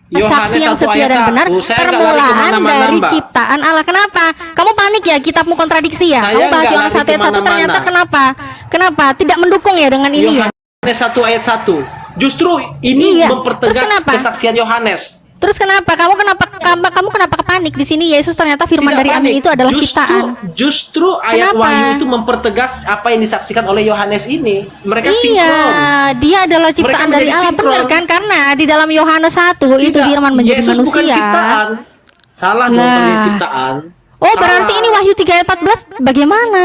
saksi Yohanes yang 1 setia ayat dan benar, 1. Saya nggak lari permulaan kemana-mana, dari Mbak. ciptaan Allah. Kenapa? Kamu panik ya, kitabmu kontradiksi ya? Saya Kamu bahas nggak Yohanes lari 1 ayat 1 ternyata kemana-mana. kenapa? Kenapa? Tidak mendukung ya dengan ini ya? Yohanes 1 ayat 1. Justru ini Iya. Terus mempertegas kenapa? kesaksian Yohanes. Terus kenapa? Kamu kenapa panik di sini? Yesus ternyata firman Tidak dari Amin panik. itu adalah ciptaan. Justru ayat Kenapa? Wahyu itu mempertegas apa yang disaksikan oleh Yohanes ini. Mereka Iya, sinkron. dia adalah ciptaan Mereka dari menjadi Allah, sinkron. benar kan? Karena di dalam Yohanes 1 itu Tidak, firman menjadi Yesus bukan manusia. ciptaan. Salah dong Lah. kalau dia ciptaan. Oh, Salah. berarti ini Wahyu 3 ayat 14 bagaimana?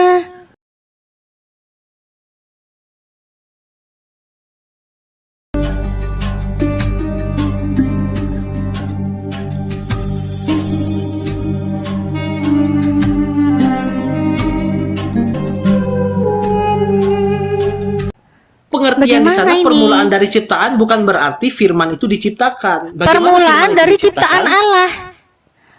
Pengertian di sana Bagaimana ini? permulaan dari ciptaan bukan berarti firman itu diciptakan. Bagaimana Permulaan firman itu dari diciptakan? ciptaan Allah.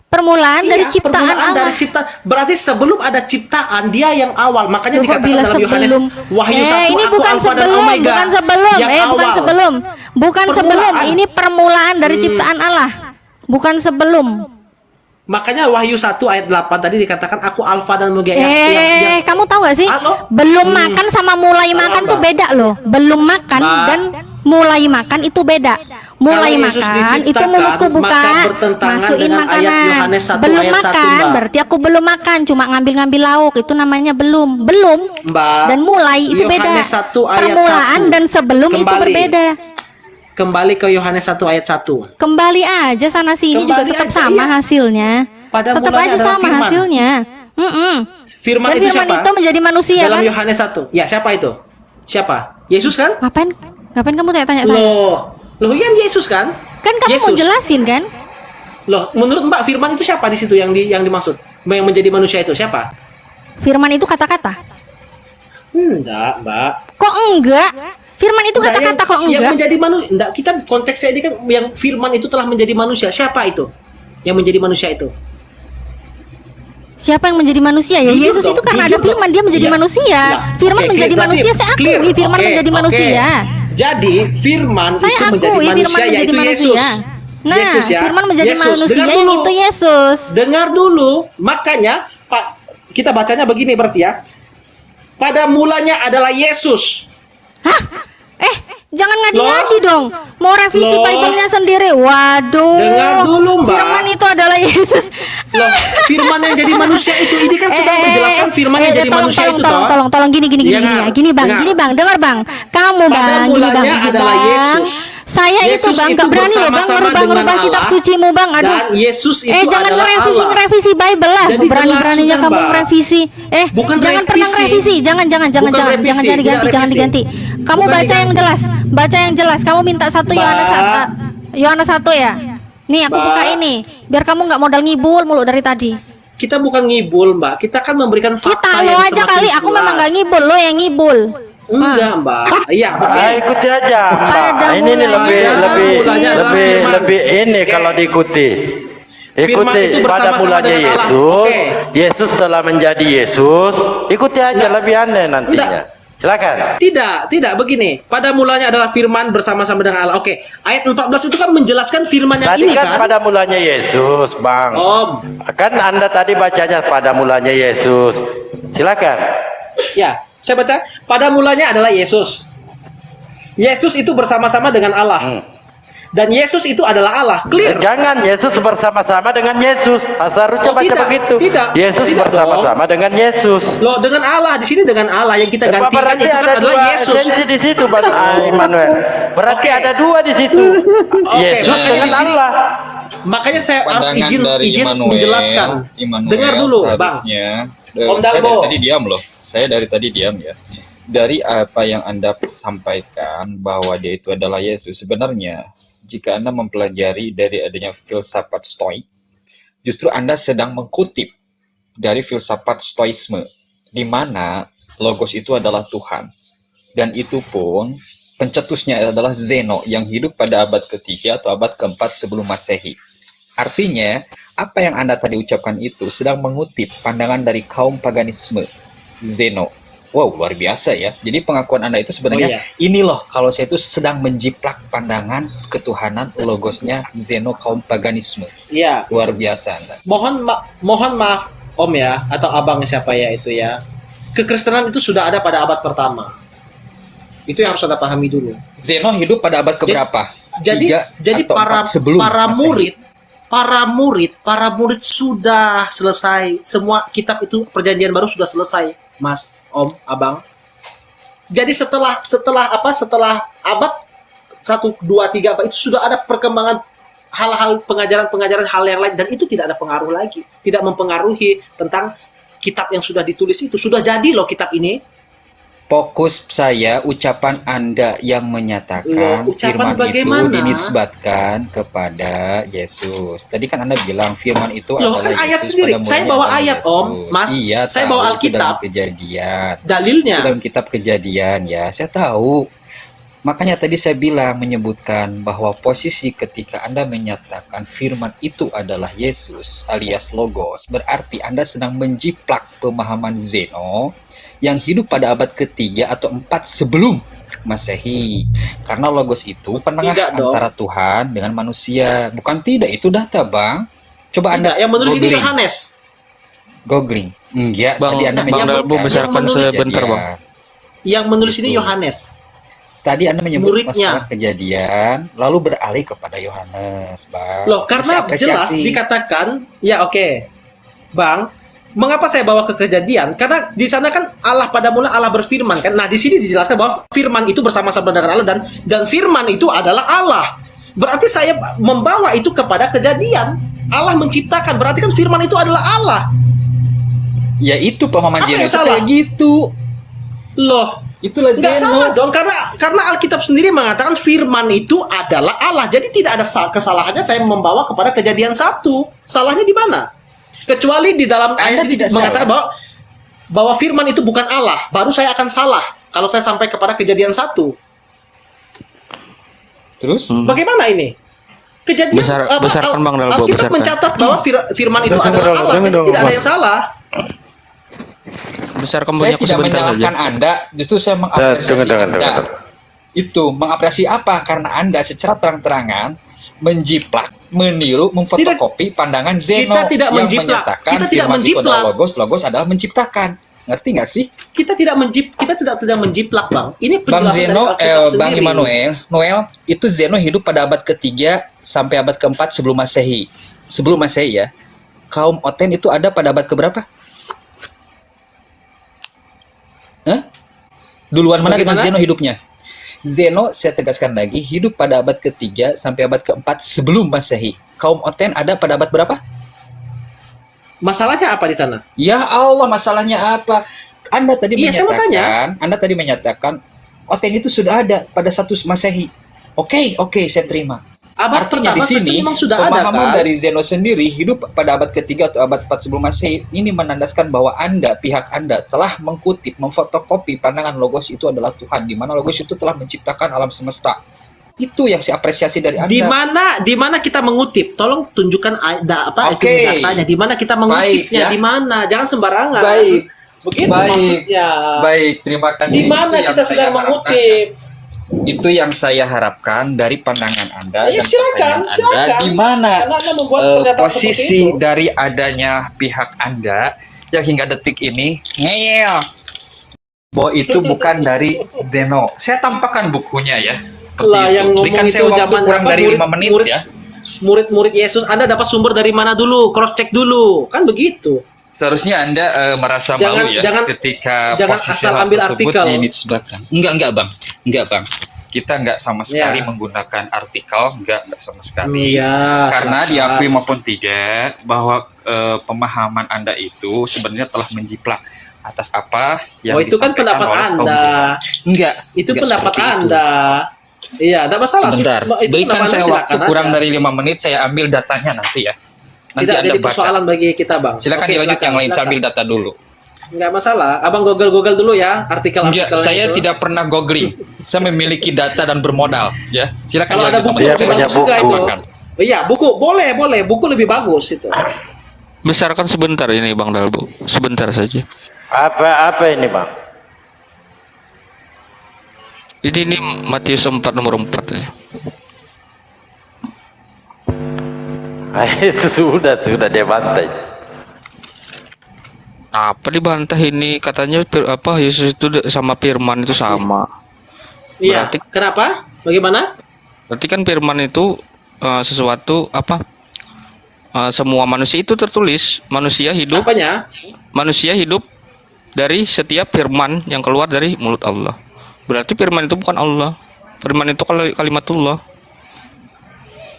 Permulaan Iya, dari ciptaan permulaan Allah. dari ciptaan. Berarti sebelum ada ciptaan dia yang awal. Makanya Loh, kok dikatakan bila dalam Yohanes sebelum? Wahyu 1, Ini aku bukan Alfa dan sebelum, Omega. bukan sebelum, Yang bukan awal. sebelum. Bukan sebelum, Permulaan. ini permulaan dari ciptaan Allah. Bukan sebelum. Makanya Wahyu 1 ayat 8 tadi dikatakan aku Alfa dan Omega Kamu tahu gak sih? Halo? Belum makan sama mulai Salah, makan tuh Mbak. beda loh. Belum makan Mbak. dan mulai makan itu beda. Mulai Kalau Yesus makan itu diciptakan, mulutku buka, maka bertentangan masukin dengan ayat makanan. Yohanes 1 Belum ayat 1, makan, Mbak. berarti aku belum makan, cuma ngambil-ngambil lauk. Itu namanya belum. Mbak, Dan mulai itu beda. Yohanes 1 ayat Permulaan 1. dan sebelum itu Kembali. berbeda. Kembali ke Yohanes 1 ayat 1. Kembali aja sana sini juga Kembali tetap aja, sama iya. hasilnya. Pada Tetap mulanya aja adalah sama firman. hasilnya. Firman Dan itu firman siapa? itu menjadi manusia Dalam kan? Yohanes 1. Ya, siapa itu? Siapa? Yesus kan? Ngapain kamu tanya-tanya saya? Loh kan Yesus kan? Kan kamu mau Yesus. jelasin kan? Loh, menurut Mbak firman itu siapa di situ yang dimaksud? Yang menjadi manusia itu siapa? Firman itu kata-kata. Enggak, Mbak. Kok enggak? Firman itu Enggak, kata-kata kok Yang enggak? menjadi manusia. Enggak, kita konteksnya ini kan yang firman itu telah menjadi manusia. Siapa itu? Yang menjadi manusia itu? Siapa yang menjadi manusia ya? Jujur Yesus dong, itu karena jujur ada firman dong. dia menjadi Iya. manusia. Nah, Firman oke, menjadi berarti manusia. Saya clear. akui firman Oke, menjadi oke. manusia. Jadi firman Saya itu menjadi akui manusia firman menjadi yaitu manusia. Yesus. Nah, Yesus ya. firman menjadi Yesus. manusia Dengar yang dulu. itu Yesus. Dengar dulu. Makanya Pak, kita bacanya begini berarti ya. Pada mulanya adalah Yesus. Hah? Jangan ngadi-ngadi Loh. dong. Mau revisi Loh. Bible-nya sendiri. Waduh. Dengar dulu, Mbak. Firman itu adalah Yesus. Loh, firman yang jadi manusia itu ini kan sedang menjelaskan firman yang jadi manusia itu toh. tolong gini Iya, ya. Kak? Gini bang, Dengar. dengar bang. Kamu Pada bang, gini bang, mulanya adalah Yesus. Saya itu Yesus bang, itu gak berani loh bang bersama-sama merubah dengan kitab Allah, sucimu bang. Aduh. dan Yesus itu jangan adalah Allah. ngerevisi Bible lah. Jadi Berani-beraninya jelas kamu sudah, Mbak. merevisi. Bukan Jangan pernah revisi. revisi. Jangan Bukan revisi, diganti, tidak jangan revisi. diganti. Kamu Bukan baca yang diganti. jelas, baca yang jelas. Kamu minta satu Mbak. Yohanes 1 ya. Nih aku Mbak. buka ini, biar kamu nggak modal ngibul mulu dari tadi. Kita bukan ngibul, Mbak. Kita kan memberikan fakta Kita lo yang aja semakin kali, aku jelas. memang nggak ngibul, lo yang ngibul. Enggak, Mbak. Iya, oke. Ikuti aja, Mbak. Pada Ini nih mulanya lebih ini Oke. kalau diikuti. Firman Ikuti itu pada bersama-sama mulanya dengan Allah. Yesus. Oke. Yesus telah menjadi Yesus. Ikuti aja, lebih aneh nantinya. Silakan. Tidak begini. Pada mulanya adalah firman bersama-sama dengan Allah. Oke. Ayat 14 itu kan menjelaskan firman yang Tadi ini kan kan? pada mulanya Yesus, Bang. Om. Kan Anda tadi bacanya pada mulanya Yesus. Silakan. Ya, saya baca. Pada mulanya adalah Yesus. Yesus itu bersama-sama dengan Allah. Dan Yesus itu adalah Allah. Clear. Jangan Yesus bersama-sama dengan Yesus. Seharusnya Oh, baca tidak, begitu. tidak, Yesus tidak bersama-sama dengan Yesus. Loh, dengan Allah. Di sini dengan Allah yang kita gantikan Berarti itu kan ada adalah dua Yesus. esensi di situ, Bang Immanuel. Berarti Oke. ada dua di situ. Yesus makanya dengan di sini- Allah. Makanya saya harus Pandangan dari izin Immanuel, menjelaskan. Dengar dulu, Bang. seharusnya, Om saya Dalbo. dari tadi diam loh. Saya dari tadi diam ya. Dari apa yang Anda sampaikan bahwa dia itu adalah Yesus, sebenarnya jika Anda mempelajari dari adanya filsafat Stoik, justru Anda sedang mengkutip dari filsafat Stoisme, di mana Logos itu adalah Tuhan. Dan itu pun pencetusnya adalah Zeno yang hidup pada abad ketiga atau abad keempat sebelum Masehi. Artinya, apa yang Anda tadi ucapkan itu sedang mengutip pandangan dari kaum paganisme, Zeno. Wow, luar biasa ya. Jadi pengakuan Anda itu sebenarnya Oh, iya. ini loh, kalau saya itu sedang menjiplak pandangan ketuhanan logosnya Zeno kaum paganisme. Iya. Luar biasa Anda. Mohon maaf Om ya, atau Abang siapa ya itu ya. Kekristenan itu sudah ada pada abad pertama. Itu yang harus Anda pahami dulu. Zeno hidup pada abad keberapa? Jadi 3 atau 4 sebelum para Masehi? murid sudah selesai, semua kitab itu perjanjian baru sudah selesai, Mas, Om, Abang. Jadi setelah abad 1, 2, 3 abad itu sudah ada perkembangan hal-hal pengajaran hal yang lain, dan itu tidak ada pengaruh lagi, tidak mempengaruhi tentang kitab yang sudah ditulis itu. Sudah jadi loh kitab ini. Fokus saya ucapan Anda yang menyatakan Loh, ucapan firman bagaimana? itu dinisbatkan kepada Yesus. Tadi kan Anda bilang firman itu Loh, adalah kan ayat Yesus, sendiri. pada Saya mulanya bawa adalah ayat, Yesus. Om. Mas, Iya, saya tahu, bawa itu Alkitab. dalam Kejadian. Dalilnya. Itu dalam kitab Kejadian ya, saya tahu. Makanya tadi saya bilang menyebutkan bahwa posisi ketika Anda menyatakan firman itu adalah Yesus alias Logos, berarti Anda sedang menjiplak pemahaman Zeno yang hidup pada abad ketiga atau 4 sebelum Masehi. Karena Logos itu penengah Tidak dong. antara Tuhan dengan manusia. Bukan tidak, itu data, Bang. Coba Anda Tidak, yang menulis ini googling. Yohanes. Googling. Enggak, Bang, tadi Anda Bang menyebutkan Dalbo besarkan menulis sebentar, Bang. Yang menulis ini Itu. Yohanes. Tadi Anda menyebut Muridnya. masalah Kejadian, lalu beralih kepada Yohanes, Bang. Loh, karena Bisa jelas apresiasi. dikatakan, ya oke, Bang, mengapa saya bawa ke Kejadian? Karena di sana kan Allah pada mula Allah berfirman kan. Nah, di sini dijelaskan bahwa firman itu bersama-sama dengan Allah, dan firman itu adalah Allah. Berarti saya membawa itu kepada Kejadian. Allah menciptakan, berarti kan firman itu adalah Allah. Ya itu pemahaman Apa Zeno yang itu salah? kayak gitu. Loh, Itulah nggak Zeno. salah dong, karena Alkitab sendiri mengatakan firman itu adalah Allah. Jadi tidak ada kesalahannya saya membawa kepada Kejadian 1. Salahnya di mana? Kecuali di dalam Anda ayat ini tidak mengatakan salah. bahwa firman itu bukan Allah. Baru saya akan salah kalau saya sampai kepada Kejadian 1. Terus? Bagaimana ini? Kejadian Besarkan Bang Dalbo, Alkitab besarkan. mencatat bahwa firman itu Dengar, adalah Allah. dengar, Jadi tidak ada Bang. yang salah. Besarkan Saya bunyiku tidak sebentar menyalahkan saja. Anda, justru saya mengapresiasi Tunggu. Anda. Itu mengapresiasi apa? Karena Anda secara terang-terangan menjiplak, meniru, memfotokopi pandangan Zeno Kita tidak yang menjiplak. menyatakan Kita tidak firman itu menjiplak. adalah Logos adalah menciptakan. Ngerti nggak sih? Kita tidak menjiplak, Bang. Ini Bang penjelasan Zeno, dari Alkitab Bang sendiri. Noel, itu Zeno hidup pada abad ketiga sampai abad keempat sebelum Masehi. Sebelum Masehi ya. Kaum Oten itu ada pada abad keberapa? Hah? Duluan mana dengan Bagaimana? Zeno hidupnya? Zeno, saya tegaskan lagi, hidup pada abad ketiga sampai abad keempat sebelum Masehi. Kaum Oten ada pada abad berapa? Masalahnya apa di sana? Ya Allah, masalahnya apa? Anda tadi Iya, saya mau menyatakan Oten itu sudah ada pada 1 Masehi. Oke, saya terima. Abad Artinya di pertama Kristen sini memang sudah ada pemahaman kan? dari Zeno sendiri hidup pada abad ketiga atau abad 4 sebelum Masehi ini menandaskan bahwa pihak Anda telah mengkutip, memfotokopi pandangan Logos itu adalah Tuhan, di mana Logos itu telah menciptakan alam semesta. Itu yang saya apresiasi dari Anda. Di mana kita mengutip? Tolong tunjukkan Oke. datanya. Di mana kita mengutipnya? Baik, ya. Di mana? Jangan sembarangan. Baik. Begitu Baik. maksudnya. Baik, terima kasih. Di mana Itu yang kita saya sedang harapkan. mengutip? Itu yang saya harapkan dari pandangan Anda Ya, dan silakan, pertanyaan silakan. Anda, di mana Karena Anda membuat pernyataan seperti posisi itu. dari adanya pihak Anda yang hingga detik ini ngeyel bahwa itu bukan dari Zeno. Saya tampakkan bukunya ya. Seperti Lah, itu. yang ngomong Berikan saya itu waktu zaman kurang apa, dari 5 menit ya. Murid-murid Yesus, Anda dapat sumber dari mana dulu? Cross check dulu. Kan begitu. Seharusnya Anda merasa Jangan- malu ya jangan- ketika jangan posisi asal hal ambil tersebut artikel. dinisbatkan. Enggak Bang. Kita enggak sama sekali Ya. menggunakan artikel, enggak sama sekali. Iya. Karena silakan. diakui maupun tidak bahwa pemahaman Anda itu sebenarnya telah menjiplak atas apa yang Oh, itu kan disampaikan pendapat oleh kaum Anda. Zeno. Enggak. Itu enggak pendapat seperti itu. Anda. Iya, ada masalah. Sebentar, Itu berikan pendapat saya Anda, waktu silakan kurang aja. dari 5 menit, saya ambil datanya nanti ya. Nanti Tidak Anda jadi baca. persoalan bagi kita, Bang. Silakan Oke, dilanjut yang lain, saya silakan. ambil data dulu. Nggak masalah. Abang Google dulu ya artikel-artikelnya Enggak, saya itu. tidak pernah googling. Saya memiliki data dan bermodal, ya. Silakan Kalau ada dilanjut, buku Mas. lebih punya bagus juga buku. itu. Silakan. Oh, iya, buku boleh. Buku lebih bagus itu. Besarkan sebentar ini Bang Dalbo. Sebentar saja. Apa ini, Bang? Ini Matius 4 nomor 4 ya. Itu sudah dia bantai. Apa dibantah ini? Katanya Yesus itu sama firman itu sama. Iya. Berarti- Kenapa? Bagaimana? Berarti kan firman itu sesuatu semua manusia itu tertulis, manusia hidup dari setiap firman yang keluar dari mulut Allah. Berarti firman itu bukan Allah. Firman itu kalimatullah.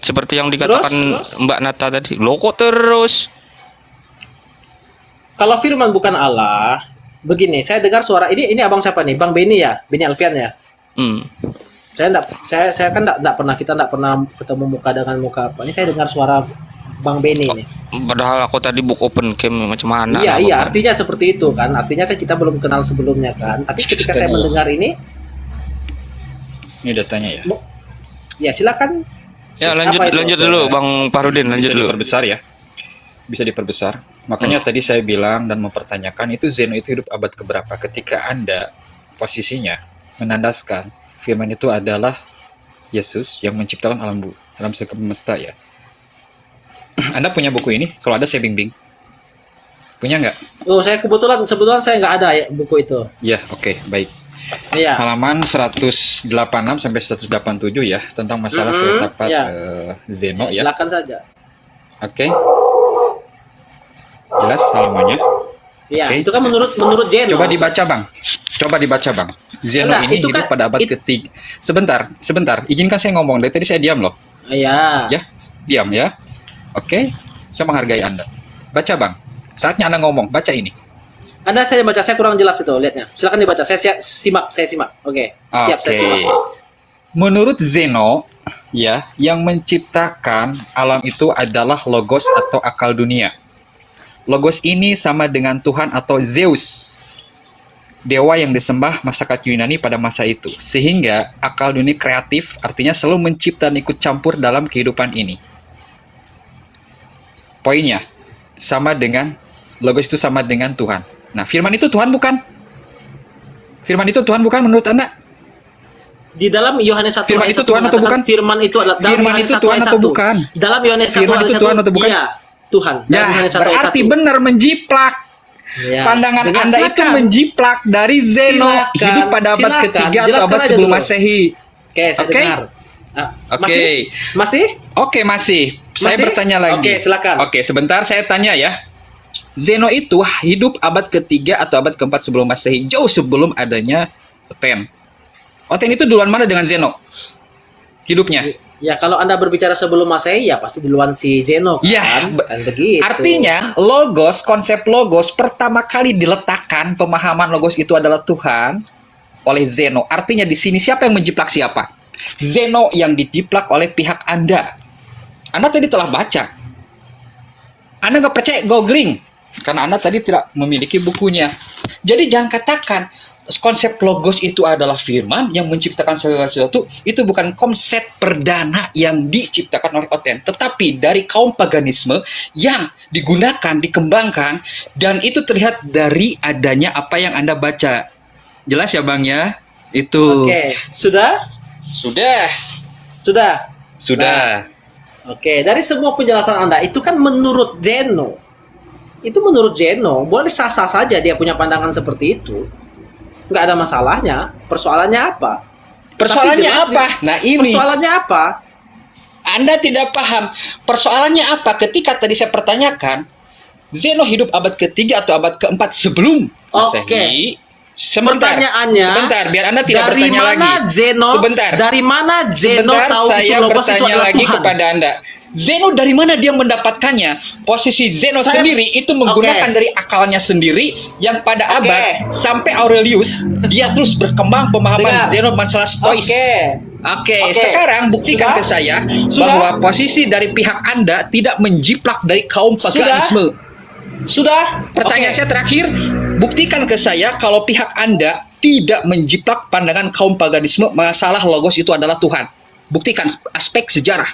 Seperti yang dikatakan Mbak Nata tadi. Loh kok terus? Kalau firman bukan Allah, begini, saya dengar suara ini abang siapa nih? Bang Beni ya? Beni Alfian ya? Saya kan enggak pernah ketemu muka dengan muka apa. Ini saya dengar suara Bang Beni nih. Padahal aku tadi book open cam macam mana? Iya, artinya seperti itu kan. Artinya kan kita belum kenal sebelumnya kan. Tapi ketika saya mendengar ini datanya ya. Ya, silakan. Ya, Apa itu? lanjut dulu Bang Farudin, lanjut Bisa dulu. diperbesar ya. Bisa diperbesar. Makanya tadi saya bilang dan mempertanyakan itu Zeno itu hidup abad keberapa ketika Anda posisinya menandaskan firman itu adalah Yesus yang menciptakan alam semesta ya. Anda punya buku ini? Kalau ada saya bimbing. Punya nggak? Oh, saya kebetulan saya nggak ada ya buku itu. Ya, oke, baik. Iya. Halaman 186 sampai 187 ya tentang masalah filsafat ya. Zeno ya. Silakan saja. Oke. Jelas halamannya. Iya, Oke. itu kan menurut Zeno. Coba dibaca, Bang. Zeno Enggak, ini itu hidup kan- pada abad ketiga. Sebentar. Izinkan saya ngomong. Dari tadi saya diam loh. Iya. Ya, diam ya. Oke. Saya menghargai Anda. Baca, Bang. Saatnya Anda ngomong. Baca ini. Anda saya baca, saya kurang jelas itu lihatnya. Silakan dibaca. Saya simak. Oke. Siap, saya simak. Menurut Zeno, ya, yang menciptakan alam itu adalah logos atau akal dunia. Logos ini sama dengan Tuhan atau Zeus, dewa yang disembah masyarakat Yunani pada masa itu. Sehingga akal dunia kreatif artinya selalu mencipta dan ikut campur dalam kehidupan ini. Poinnya, logos itu sama dengan Tuhan. Nah, firman itu Tuhan bukan? Firman itu Tuhan bukan menurut Anda? Di dalam Yohanes 1 Firman ayat itu 1 Tuhan atau bukan? Firman itu adalah dalam Firman Yohanes itu 1 Tuhan ayat atau 1. bukan? Dalam Yohanes 1 Firman ayat itu 1. Tuhan atau bukan? Iya, Tuhan. Dalam Ya, Yohanes 1 ayat berarti 1. benar menjiplak. Ya. Pandangan Dengar, Anda itu silakan. menjiplak dari Zeno Silakan, hidup pada abad silakan. ketiga atau Jelaskan abad aja sebelum dulu. Masehi. Oke, saya Oke? dengar. Oke. Masih? Oke, masih. Saya Masih? bertanya lagi. Oke, silakan. Oke, sebentar saya tanya ya. Zeno itu hidup abad ketiga atau abad keempat sebelum Masehi, jauh sebelum adanya Oten. Oten itu duluan mana dengan Zeno? Hidupnya. Ya, kalau Anda berbicara sebelum Masehi ya pasti duluan si Zeno kan. Ya, Kan begitu. artinya konsep logos pertama kali diletakkan, pemahaman logos itu adalah Tuhan oleh Zeno. Artinya di sini siapa yang menjiplak siapa? Zeno yang dijiplak oleh pihak Anda. Anda tadi telah baca. Anda nggak percaya, googling. Karena Anda tadi tidak memiliki bukunya. Jadi jangan katakan konsep logos itu adalah firman yang menciptakan segala sesuatu. Itu bukan konsep perdana yang diciptakan oleh Oten. Tetapi dari kaum paganisme yang digunakan, dikembangkan. Dan itu terlihat dari adanya apa yang Anda baca. Jelas ya Bang ya? Itu. Oke, sudah? Sudah. Sudah. Oke, dari semua penjelasan Anda itu kan menurut Zeno. Itu menurut Zeno, boleh sah-sah saja dia punya pandangan seperti itu. Nggak ada masalahnya. Persoalannya apa? Persoalannya Tapi jelas apa? Nah ini. Persoalannya apa? Anda tidak paham. Persoalannya apa? Ketika tadi saya pertanyakan, Zeno hidup abad ketiga atau abad keempat sebelum Masehi. Pertanyaannya, biar Anda tidak dari bertanya mana lagi. Zeno? Sebentar. Dari mana Zeno Sebentar, tahu saya itu logos itu bertanya adalah lagi Tuhan? kepada Anda. Zeno dari mana dia mendapatkannya? Posisi Zeno Saya- sendiri itu menggunakan Oke. dari akalnya sendiri yang pada Oke. abad sampai Aurelius dia terus berkembang pemahaman Dengar. Zeno masalah Stois. Oke. Oke, Oke. sekarang buktikan Sudah? ke saya Sudah? bahwa posisi dari pihak Anda tidak menjiplak dari kaum Sudah? paganisme. Sudah? Pertanyaan Oke. saya terakhir, buktikan ke saya kalau pihak Anda tidak menjiplak pandangan kaum paganisme masalah logos itu adalah Tuhan. Buktikan aspek sejarah.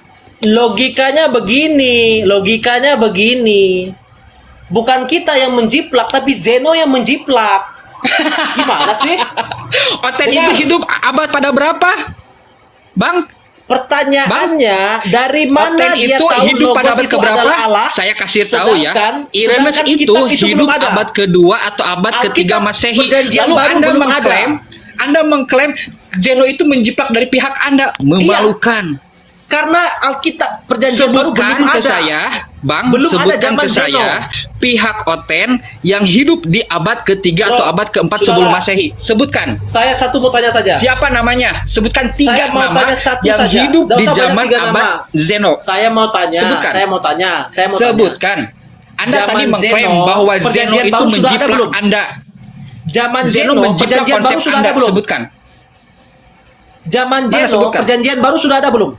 Logikanya begini. Bukan kita yang menjiplak, tapi Zeno yang menjiplak. Gimana sih? Oten Dengar. itu hidup abad pada berapa? Bang, Pertanyaannya, dari mana Oten dia itu tahu hidup pada Logos abad itu keberapa? adalah Allah? Saya kasih tahu ya. Irenes sedangkan itu kitab hidup belum ada. abad kedua atau abad Alkitab ketiga Masehi. Perjanjian Lalu Baru belum ada. Anda mengklaim Zeno itu menjiplak dari pihak Anda. Memalukan. Karena Alkitab Perjanjian Baru belum Sebutkan ada. ke saya, Bang, Belum ada sebutkan zaman ke saya Zeno. pihak Oten yang hidup di abad ketiga Bro, atau abad keempat sudahlah. sebelum Masehi. Sebutkan. Saya satu mau tanya saja. Siapa namanya? Sebutkan Saya 3 mau nama tanya satu yang saja. hidup Nggak di usah banyak zaman 3 nama. abad Zeno. Saya mau tanya. Sebutkan. Saya mau tanya. Sebutkan. Anda Zaman tadi mengklaim Zeno, bahwa Zeno Perjanjian itu Baru sudah ada menjiplak belum? Anda. Zaman Zeno Zeno, menjiplak Perjanjian Baru konsep sudah Anda. ada belum? Sebutkan. Zaman Mana Zeno, sebutkan? Perjanjian Baru sudah ada belum?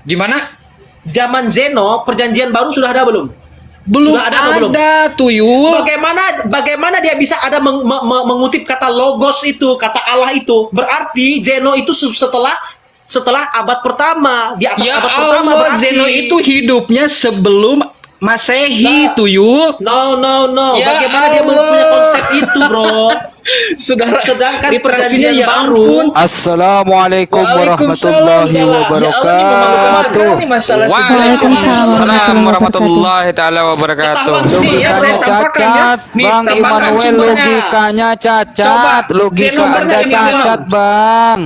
Gimana? Zaman Zeno, Perjanjian Baru sudah ada belum? Belum Sudah ada atau belum? Tuyul. Bagaimana dia bisa ada mengutip kata logos itu, kata Allah itu? Berarti Zeno itu setelah abad pertama, di atas Ya abad pertama Allah, berarti. Zeno itu hidupnya sebelum Masehi, Nah. Tuyul. No. Ya Bagaimana dia Allah. punya konsep itu, bro? Saudara, Sedangkan literasinya Perjanjian ya Baru. ampun. Assalamualaikum warahmatullahi Waalaikumsalam. wabarakatuh. Waalaikumsalam warahmatullahi taala Ketahuan wabarakatuh. sendiri ya, Logikanya bro. cacat, Nih, Bang tampakan Immanuel. sumbernya. Logikanya cacat, Coba, logika Zeno Anda bertanya cacat, Bang.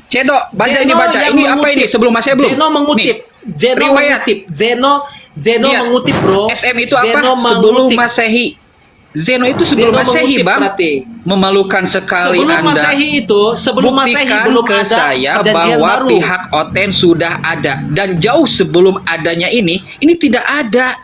Cedok, baca Zeno ini baca. yang Ini apa mengutip. ini? Sebelum Masehi belum? Zeno mengutip. Nih, Zeno riwayat. mengutip. Zeno Lihat. mengutip, bro. SM itu apa? Zeno Sebelum mengutip. Masehi. Zeno itu sebelum Zeno Masehi, mengutip Bang. berarti. Memalukan sekali Sebelum Anda. Masehi itu, sebelum Masehi Buktikan belum ke ada saya Perjanjian bahwa Baru. pihak Oten sudah ada, dan jauh sebelum adanya ini tidak ada.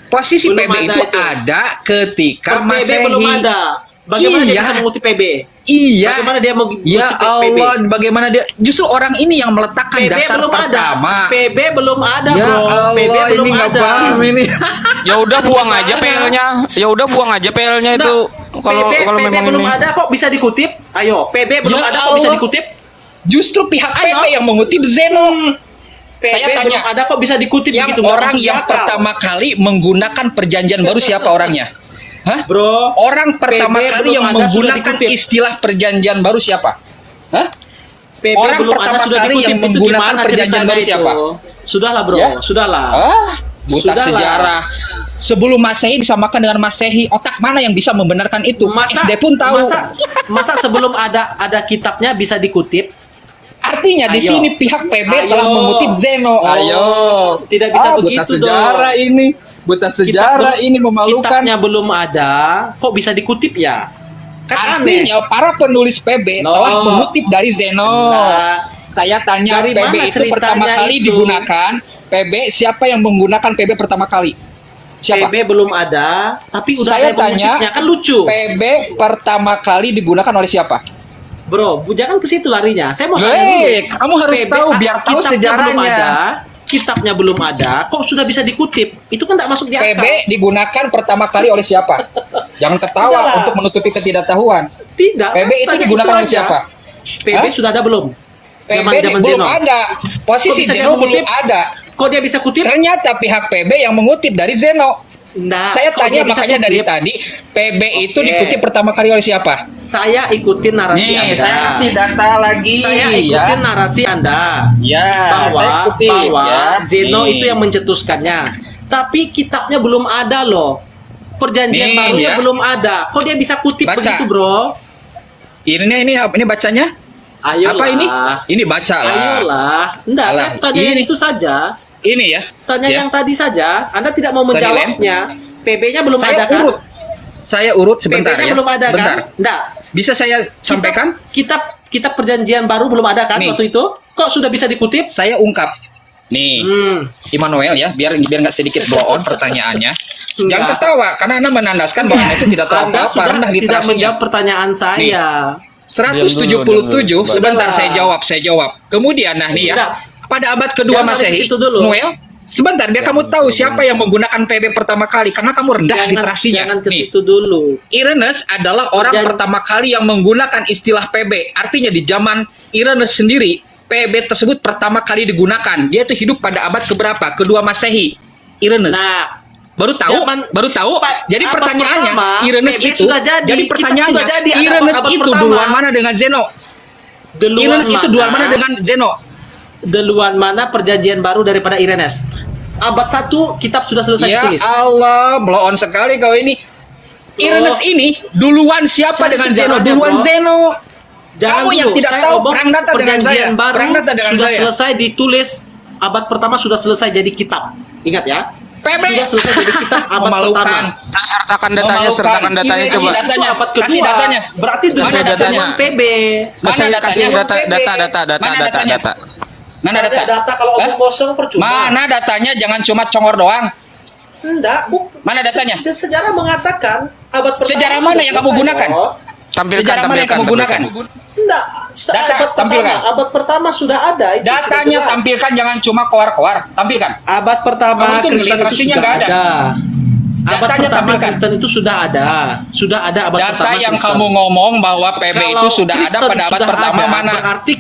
Posisi Belum PB ada itu itu. ada ketika PB Masehi. belum ada. Bagaimana dia Iya. bisa mengutip PB? Iya. Bagaimana dia mau Ya mengutip PB? Allah, bagaimana dia? Justru orang ini yang meletakkan PB dasar belum pertama. ada. PB belum ada, Ya bro. Allah, PB belum ini nggak ada. paham ini. Ya udah buang aja PL-nya. Ya udah buang aja PL-nya itu. Kalau PB memang belum ini. ada kok bisa dikutip? Ayo, PB belum Ya ada kok bisa Allah. dikutip? Justru pihak Ayo. PB yang mengutip Zeno. PB Saya belum tanya, ada kok bisa dikutip yang begitu? Nggak orang masuk yang akal. pertama kali menggunakan perjanjian baru siapa orangnya? Hah? Bro, Orang pertama PB kali belum yang ada, sudah menggunakan dikutip. istilah perjanjian baru siapa? Hah? PB orang belum pertama ada sudah kali dikutip yang itu menggunakan gimana perjanjian ceritanya baru itu? siapa? Sudahlah, bro. Ya? Sudahlah. Buta Sudahlah. sejarah. Sebelum Masehi disamakan dengan Masehi, otak mana yang bisa membenarkan itu? SD pun tahu. Masa sebelum ada kitabnya bisa dikutip? Artinya di Ayo. sini pihak PB Ayo. telah mengutip Zeno. Oh, tidak bisa begitu buta sejarah dong. ini. Buta sejarah ini memalukan. Kitabnya belum ada, kok bisa dikutip ya? Kan aneh. Artinya para penulis PB No. telah mengutip dari Zeno. Nah, Saya tanya, dari PB mana itu pertama ceritanya kali itu? digunakan. PB, siapa yang menggunakan PB pertama kali? Siapa? PB belum ada, tapi udah Saya ada yang tanya, mengutipnya, kan lucu. PB pertama kali digunakan oleh siapa? Bro, jangan ke situ larinya. Saya mau tanya dulu. Kamu harus tahu biar tahu kitabnya belum sejarahnya. ada, kitabnya belum ada, kok sudah bisa dikutip? Itu kan tidak masuk di akal. PB digunakan pertama kali oleh siapa? Jangan ketawa Udahlah. untuk menutupi ketidaktahuan. Tidak. PB saya itu tanya digunakan oleh aja. siapa? PB Hah? sudah ada belum? PB Zaman belum Zeno. ada. Kok Posisi bisa dia Zeno mengutip? belum ada. Kok dia bisa kutip? Ternyata pihak PB yang mengutip dari Zeno. Nah, Saya kok dia tanya bisa makanya dari kutip? tadi, PB itu Oke. dikutip pertama kali oleh siapa? Saya ikutin narasi Anda. saya kasih data lagi. Saya ikutin narasi Anda. Ya, saya ikutin. bahwa Ya. Zeno Nih. itu yang mencetuskannya. Tapi kitabnya belum ada loh. Perjanjian Nih, barunya ya. belum ada. Kok dia bisa kutip Baca. begitu, bro? Ini bacanya? Ayolah. Apa ini? Ini baca lah. Ayolah. Enggak, Alah, saya tanya yang ini. itu saja. Ini ya. Tanya Ya. yang tadi saja. Anda tidak mau Tadi, menjawabnya. PB-nya belum Saya ada kan? urut. Saya urut sebentar PB-nya ya. belum ada Sebentar. kan? Enggak. Bisa saya sampaikan? Kitab perjanjian baru belum ada kan Nih. waktu itu? Kok sudah bisa dikutip? Saya ungkap. Nih, Immanuel ya, biar nggak sedikit blow on pertanyaannya. Jangan Enggak. ketawa karena Anda menandaskan bahwa Anda itu tidak tahu Anda apa-apa, sudah rendah tidak literasinya. menjawab pertanyaan saya. 177, sebentar Sudahlah. saya jawab. Kemudian nah nih ya, Enggak. pada abad kedua Jangan Masehi, dari situ dulu. Noel, sebentar biar kamu tahu siapa yang menggunakan PB pertama kali karena kamu rendah literasinya. Jangan ke Nih, situ dulu. Irenes adalah orang pertama kali yang menggunakan istilah PB. Artinya di zaman Irenes sendiri, PB tersebut pertama kali digunakan. Dia itu hidup pada abad keberapa? Kedua Masehi. Irenes. Nah, Baru tahu, Zaman- baru tahu. Jadi abad pertanyaannya, pertama, Irenes PB itu, sudah jadi, jadi kitab pertanyaannya, sudah jadi, ada Irenes abad itu pertama. duluan mana dengan Zeno? Irenes itu duluan mana dengan Zeno? Duluan mana perjanjian baru daripada Irenes? Abad 1 kitab sudah selesai Ya ditulis. Allah, blow on sekali kau ini. Irenes ini duluan siapa Cari dengan Zeno? sejarahnya, Duluan bro. Zeno. Jangan Kamu yang dulu, tidak saya tahu ngomong perang data dengan perjanjian saya. baru Perang data dengan sudah saya. selesai ditulis, abad pertama sudah selesai jadi kitab. Ingat ya. PB. Sudah selesai jadi kitab abad Memalukan. pertama. Sertakan datanya, Memalukan. sertakan datanya Irenes coba. itu Datanya. abad kedua. Kasih datanya. Berarti Kasih mana datanya. datanya PB? Kasih Mana kasih datanya? data Mana datanya? data. Mana Ada data? data kalau Hah? omong kosong percuma. Mana datanya? Jangan cuma congor doang. Enggak, Mana datanya? Sejarah mengatakan abad pertama. Sejarah mana yang kamu gunakan? Tampilkan, Sejarah mana yang kamu gunakan? Enggak, Data, tampilkan. abad pertama sudah ada itu. sudah Datanya jelas. tampilkan, jangan cuma koar-koar. Tampilkan. Abad pertama Kamu itu Kristen itu literasinya sudah nggak ada. ada. Abad Datanya pertama tampilkan. Kristen itu sudah ada. Sudah ada abad Data pertama yang Kristen. kamu ngomong bahwa PB Kalau itu sudah ada Kristen pada abad sudah pertama ada, mana? Berarti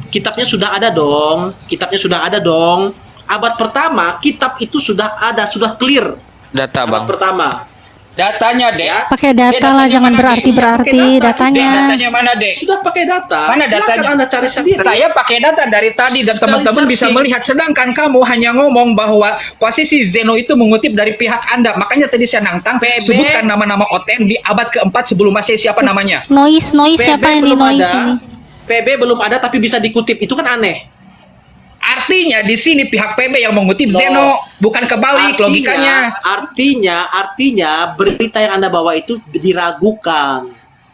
kitabnya sudah ada dong. Kitabnya sudah ada dong. Abad pertama kitab itu sudah ada, sudah clear. Data, Abad Bang. pertama. Datanya, Dek. Ya. Pakai data Datanya lah, jangan mana, Dek? berarti-berarti Iya, pakai data. datanya. Dek, datanya mana, Dek? Sudah pakai data. Mana Silakan datanya? Anda cari sendiri. Saya pakai data dari tadi dan Sekali teman-teman bisa searching. melihat. Sedangkan kamu hanya ngomong bahwa posisi Zeno itu mengutip dari pihak Anda. Makanya tadi saya nantang, PB. sebutkan nama-nama Oten di abad keempat sebelum Masehi siapa namanya? Noise PB siapa ini belum noise ada. ini? PB belum ada tapi bisa dikutip. Itu kan aneh. Artinya di sini pihak PB yang mengutip Loh. Zeno, bukan kebalik logikanya. Artinya berita yang Anda bawa itu diragukan.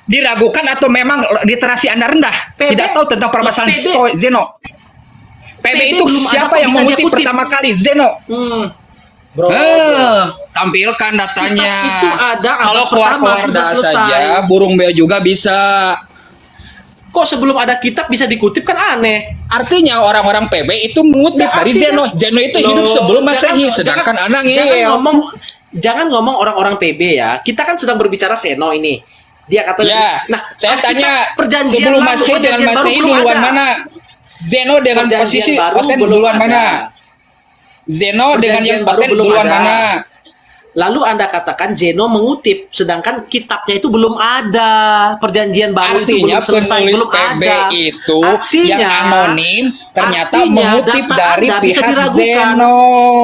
Diragukan atau memang literasi Anda rendah? PB. Tidak tahu tentang permasalahan PB. Zeno. PB itu belum ada siapa kok yang bisa dia mengutip kutip. pertama kali? Zeno. Bro, Tampilkan datanya. Kitab itu ada abad Kalau pertama keluar-keluar sudah dah selesai. saja, burung beo juga bisa. Kok sebelum ada kitab bisa dikutip kan aneh. Artinya orang-orang PB itu mengutip Nah, dari artinya- Zeno. Zeno itu Loh, hidup sebelum Masehi, jangan- sedangkan anak jangan ngomong orang-orang PB ya. Kita kan sedang berbicara Seno ini. Dia kata Ya, saya Alkitab tanya perjanjian sebelum lama, Masehi dengan perjanjian baru Masehi belum duluan ada. mana? Zeno dengan Perjanjian posisi baru Oten belum duluan ada. mana? Zeno dengan yang Perjanjian baru Oten belum duluan ada. mana? Lalu Anda katakan Zeno mengutip, sedangkan kitabnya itu belum ada. Perjanjian baru itu Artinya belum selesai, penulis belum PB ada. itu yang anonim ternyata artinya mengutip data dari Anda bisa pihak diragukan. Zeno.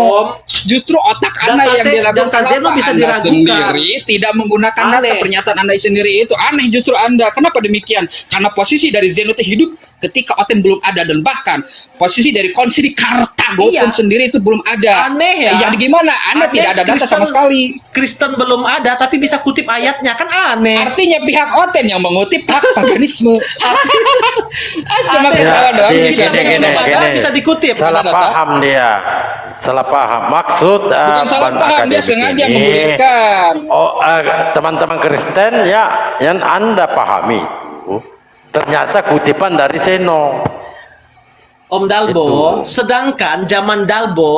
Om, Justru otak Anda Data yang Ze- dilakukan data Zeno apa? bisa Anda diragukan. sendiri tidak menggunakan data. Aneh. Pernyataan Anda sendiri itu aneh justru Anda. Kenapa demikian? Karena posisi dari Zeno itu hidup ketika Oten belum ada dan bahkan posisi dari konsili Kartago Iya. pun sendiri itu belum ada. Aneh ya. Ya gimana? Anda Aneh, tidak ada data sama Kristen- sekali. Kristen belum ada tapi bisa kutip ayatnya, kan aneh. Artinya pihak Oten yang mengutip hak paganisme. Cuma Aneh. ketawa doang Gini, bisa. Kita belum ada, bisa dikutip. Salah Data. paham dia. Salah paham. Maksud Bukan salah Ban paham, dia Akademik sengaja ini, menggulirkan. teman-teman Kristen ya yang Anda pahami itu ternyata kutipan dari Zeno. Om Dalbo, sedangkan zaman Dalbo,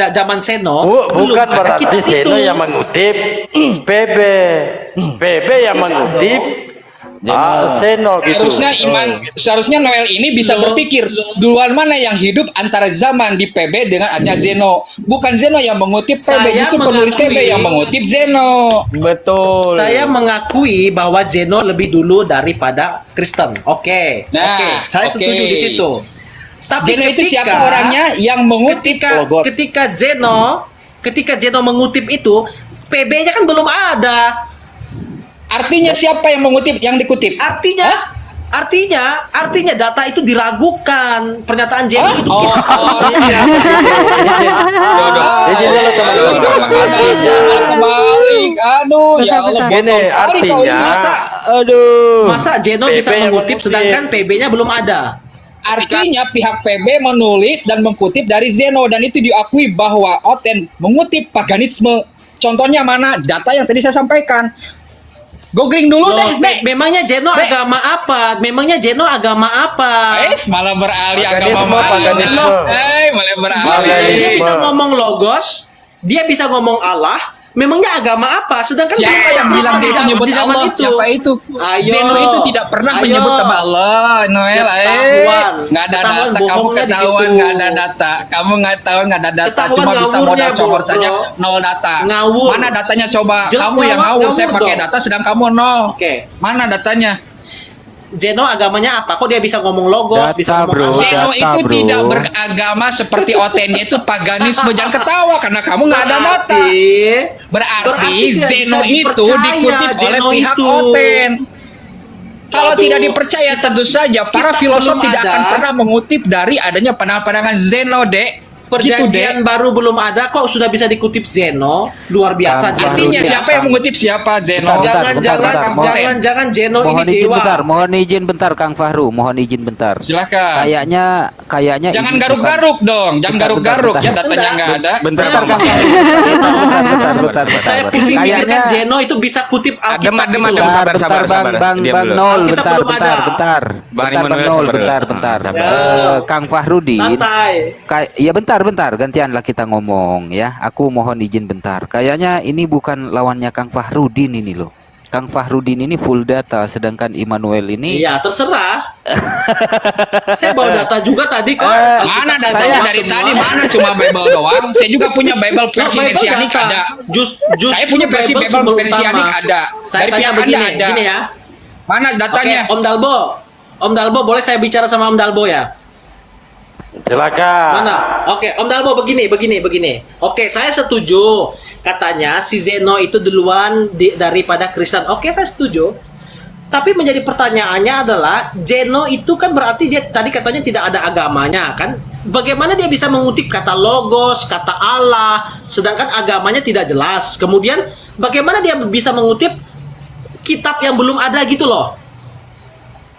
zaman Seno, belum Bukan ada berarti kitab Zeno itu. yang mengutip PB. PB yang mengutip Zeno gitu. Seharusnya Noel ini bisa Loh. berpikir duluan mana yang hidup antara zaman di PB dengan adanya Zeno. Bukan Zeno yang mengutip PB, Saya justru penulis mengakui- PB yang mengutip Zeno. Betul. Saya mengakui bahwa Zeno lebih dulu daripada Kristen. Oke, Nah, oke, saya oke. setuju di situ. Tapi Zeno itu siapa orangnya yang mengutip Logos? ketika Zeno mengutip itu, PB-nya kan belum ada. Artinya siapa yang mengutip yang dikutip? Artinya data itu diragukan. Pernyataan Zeno itu Oh, kita Izin dulu teman-teman. Kebalik. Aduh, ya Allah. Betul, Gini, botol sekali kau ini. artinya masa Zeno PB bisa yang mengutip mengutip. sedangkan PB-nya belum ada. Artinya pihak PB menulis dan mengkutip dari Zeno dan itu diakui bahwa Oten mengutip paganisme. Contohnya mana? Data yang tadi saya sampaikan. Googling dulu deh, Dek. Memangnya Zeno Be. agama apa? Memangnya Zeno agama apa? Malah beralih Paganisme, agama paganisme. malah beralih. Dia bisa ngomong logos, dia bisa ngomong Allah, Memangnya agama apa? Sedangkan belum Siapa ada yang bilang Kristen dia itu nyebut di zaman Allah? Siapa itu? Ayo. Zeno itu tidak pernah Ayo. menyebut nama Allah. Noel, Ketahuan. nggak ada Ketahuan data. Kamu bohongnya di ketahuan situ. nggak ada data. Kamu nggak tahu nggak ada data. Ketahuan Cuma bisa ngawurnya, modal cobor bro. saja. Nol data. Ngawur. Mana datanya coba? Jelas Kamu yang ngawur. Saya ngawur pakai dong. data, sedang kamu nol. Oke. Mana datanya? Zeno agamanya apa? Kok dia bisa ngomong logos, Data, bisa ngomong bro. Allah? Zeno Data, itu bro. tidak beragama seperti Otennya itu paganisme. Jangan ketawa karena kamu nggak ada data. Berarti tidak Zeno bisa itu dipercaya, dikutip oleh Zeno pihak itu. Oten. Kalau Waduh, tidak dipercaya tentu saja para kitab filosof belum tidak ada. akan pernah mengutip dari adanya pandangan-pandangan Zeno, Dek. Perjanjian Gitu, Dek. baru belum ada kok sudah bisa dikutip Zeno. Luar biasa. Kang Zeno. Artinya Baru, siapa Dek. yang mengutip siapa Zeno? Bentar, Jangan Zeno Mohon ini izin dewa. bentar, mohon izin bentar Kang Fahru, mohon izin bentar. Silakan. Kayaknya Jangan ini garuk-garuk dong, jangan Bentar, garuk-garuk bentar, ya bentar. datanya nggak ada. Bentar, Bentar, Bang. Kang Fahru. Bentar. Saya pusing Kayaknya mikirkan Zeno itu bisa kutip Alkitab. Adem, gitu. adem, Bentar, sabar, sabar. Bang Diam dulu. Nol, Kita bentar, belum ada. bentar. Bang Bentar, Immanuel, Nol, sabar dulu. bentar. Sabar. Kang Fahrudin, Santai. ya bentar, gantianlah kita ngomong ya. Aku mohon izin bentar. Kayaknya ini bukan lawannya Kang Fahrudin ini loh. Kang Fahrudin ini full data, sedangkan Immanuel ini Iya, terserah. Saya bawa data juga tadi kok. Mana Alkitab datanya bawa dari semua. tadi? Mana cuma Bible doang? Saya juga punya Bible versi Bible Mesianik data. ada. Justru Saya punya versi Bible sumber Mesianik utama. ada. Saya Dari tanya pihak begini, Anda ada. gini ya. Mana Oke, datanya? Om Dalbo. Om Dalbo, boleh saya bicara sama Om Dalbo ya? Silakan. Mana? Oke, Om Dalbo begini. Oke, saya setuju. Katanya si Zeno itu duluan daripada Kristen. Oke, saya setuju. Tapi menjadi pertanyaannya adalah Zeno itu kan berarti dia tadi katanya tidak ada agamanya kan? Bagaimana dia bisa mengutip kata logos, kata Allah, sedangkan agamanya tidak jelas. Kemudian bagaimana dia bisa mengutip kitab yang belum ada gitu loh?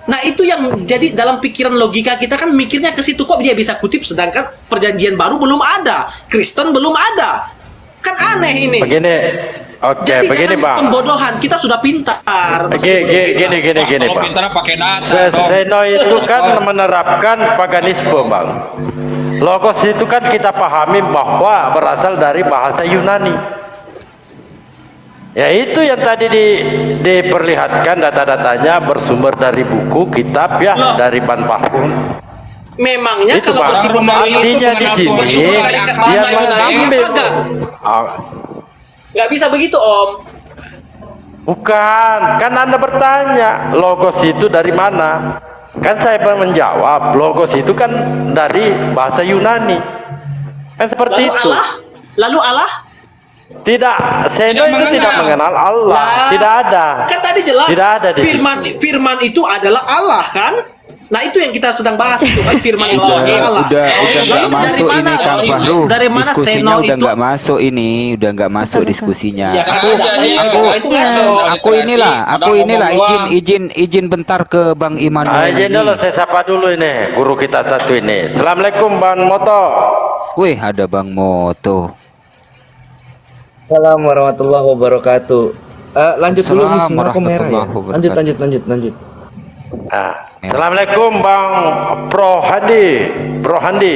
Nah itu yang jadi dalam pikiran logika kita kan mikirnya ke situ, kok dia bisa kutip sedangkan perjanjian baru belum ada, Kristen belum ada, kan aneh ini. Begini. Oke, Jadi begini jangan Bang. pembodohan, kita sudah pintar. Gini Kalau Bang. pintar pakai data dong. Zeno itu kan menerapkan paganisme Bang. Logos itu kan kita pahami bahwa berasal dari bahasa Yunani. Ya itu yang tadi diperlihatkan data-datanya bersumber dari buku, kitab ya, Loh. dari Ban Pahun. Memangnya Itu kalau Bang. bersumber dari Artinya di sini bersumber dari bahasa yang Yunani mengambil. apa enggak? Ah, Nggak bisa begitu Om. bukan, kan Anda bertanya logos itu dari mana? Kan saya menjawab logos itu kan dari bahasa Yunani. Kan seperti Lalu itu. Allah? Lalu Allah? Tidak, Zeno itu mengenal. tidak mengenal Allah. Lah, Tidak ada. Kan tadi jelas. Tidak ada di Firman itu adalah Allah kan? Nah itu yang kita sedang bahas itu kan firman itu adalah Allah. udah Lalu nggak dari masuk mana ini Kang Zeno? Fahru. Dari mana Diskusinya Zeno udah itu? nggak masuk ini, udah nggak masuk diskusinya. Ya, kan Aku itu ngaco. aku inilah izin bentar ke Bang Immanuel Izin dulu, ini. saya sapa dulu ini guru kita satu ini. Assalamualaikum Bang Moto. Wih, ada Bang Moto. Assalamualaikum warahmatullahi wabarakatuh. Lanjut dulu nih, Assalamualaikum sinyal aku merah ya. warahmatullahi Lanjut. Assalamualaikum Bang Pro Handi,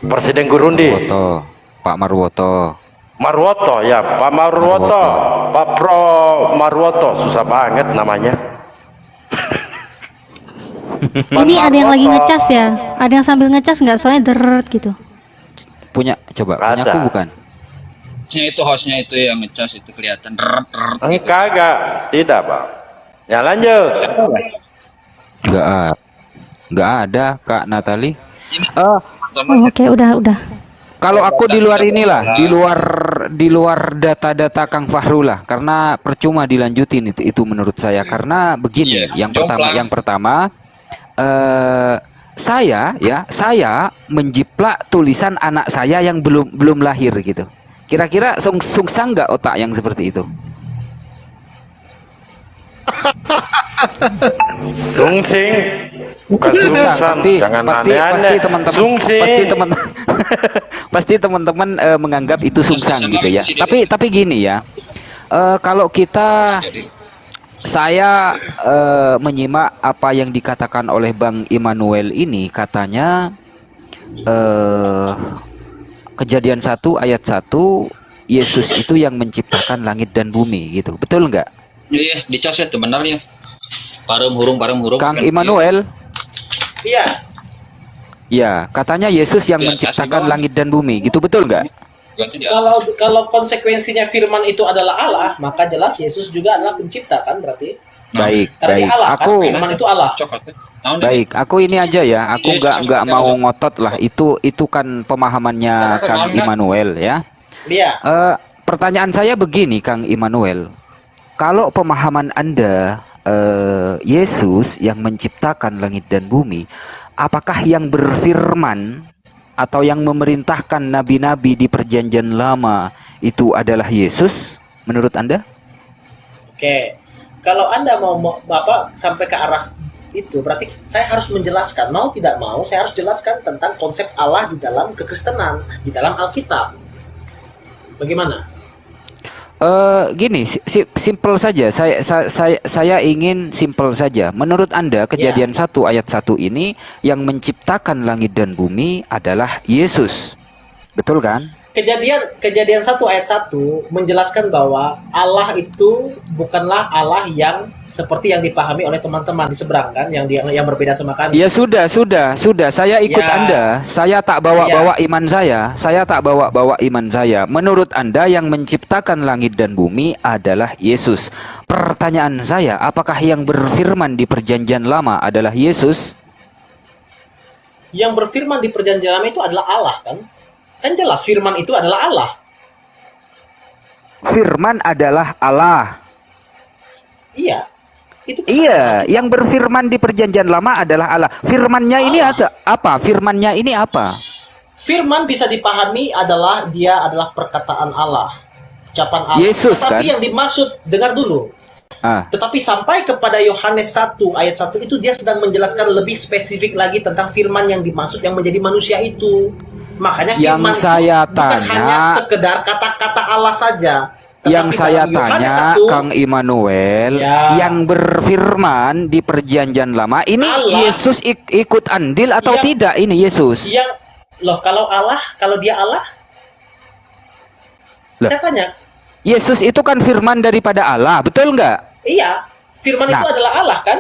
Presiden Gurundi. Woto, Pak Marwoto. Marwoto ya, Pak Marwoto, Marwoto. Pak Pro Marwoto, susah banget namanya. Ini ada yang lagi ngecas ya? Ada yang sambil ngecas nggak? Soalnya deret gitu. Punya coba, Ada. punya aku bukan? Hostnya itu yang ngecas itu kelihatan. Kagak, tidak Bang. Ya lanjut. Nggak ada Kak Natali. Oh, oke, udah. Kalau aku di luar inilah, di luar data-data Kang Fahru lah, karena percuma dilanjutin itu menurut saya. Karena begini, Iya, yang pertama, saya menjiplak tulisan anak saya yang belum lahir gitu. Kira-kira sungsang nggak otak yang seperti itu? Sungsing. Bukan Sungsang, sungsang. Jangan pasti aneh-aneh. teman-teman Sungsing. pasti teman-teman menganggap itu sungsang gitu ya. Tapi gini ya, kalau saya menyimak apa yang dikatakan oleh Bang Immanuel ini, katanya Kejadian 1 ayat 1 Yesus itu yang menciptakan langit dan bumi gitu. Betul nggak? Iya, dicas ya sebenarnya. Parum hurung Kang Immanuel? Iya. Ya, katanya Yesus yang Ya, menciptakan kasih langit dan bumi. Gitu betul nggak? Ganti dia. Kalau konsekuensinya firman itu adalah Allah, maka jelas Yesus juga adalah pencipta kan berarti. Baik, Karena baik. dia Allah, kan? Aku Firman itu Allah. Coklat ya. Naon deh. baik, aku ini aja ya. Aku Iya, nggak cocok, mau cocok. ngotot lah. Itu kan pemahamannya Cocok, Kang cocok. Immanuel ya. Iya. Pertanyaan saya begini, Kang Immanuel. Kalau pemahaman Anda Yesus yang menciptakan langit dan bumi, apakah yang berfirman atau yang memerintahkan nabi-nabi di Perjanjian Lama itu adalah Yesus menurut Anda? Oke. Kalau Anda mau Bapak sampai ke arah itu, berarti saya harus menjelaskan, mau tidak mau saya harus jelaskan tentang konsep Allah di dalam kekristenan, di dalam Alkitab. Bagaimana? Gini, simple saja. Saya ingin simple saja. Menurut Anda, Kejadian 1 ayat 1 ini yang menciptakan langit dan bumi adalah Yesus. Betul kan? Kejadian 1 ayat 1 menjelaskan bahwa Allah itu bukanlah Allah yang seperti yang dipahami oleh teman-teman di seberang kan, yang berbeda sama kami. Ya sudah. Saya ikut Ya. Anda. Saya tak bawa-bawa iman saya. Saya tak bawa-bawa iman saya. Menurut Anda yang menciptakan langit dan bumi adalah Yesus. Pertanyaan saya, apakah yang berfirman di Perjanjian Lama adalah Yesus? Yang berfirman di Perjanjian Lama itu adalah Allah kan? Kan jelas firman itu adalah Allah. Firman adalah Allah. Iya. Itu Iya, yang berfirman di Perjanjian Lama adalah Allah. Firmannya ini ada apa? Firmannya ini apa? Firman bisa dipahami adalah dia adalah perkataan Allah, ucapan Allah. Yesus, Tetapi kan? yang dimaksud, dengar dulu. Tetapi sampai kepada Yohanes 1 ayat 1 itu dia sedang menjelaskan lebih spesifik lagi tentang firman yang dimaksud yang menjadi manusia itu. Makanya Yang firman saya itu bukan tanya- hanya sekedar kata-kata Allah saja. Yang Tetapi saya dalam Yohanes tanya, 1, Kang Immanuel, Ya. yang berfirman di Perjanjian Lama ini Allah. Yesus ikut andil atau Yang- tidak ini Yesus? loh kalau Allah, kalau dia Allah, Loh. saya tanya, Yesus itu kan firman daripada Allah, betul nggak? iya, firman itu Nah. adalah Allah kan?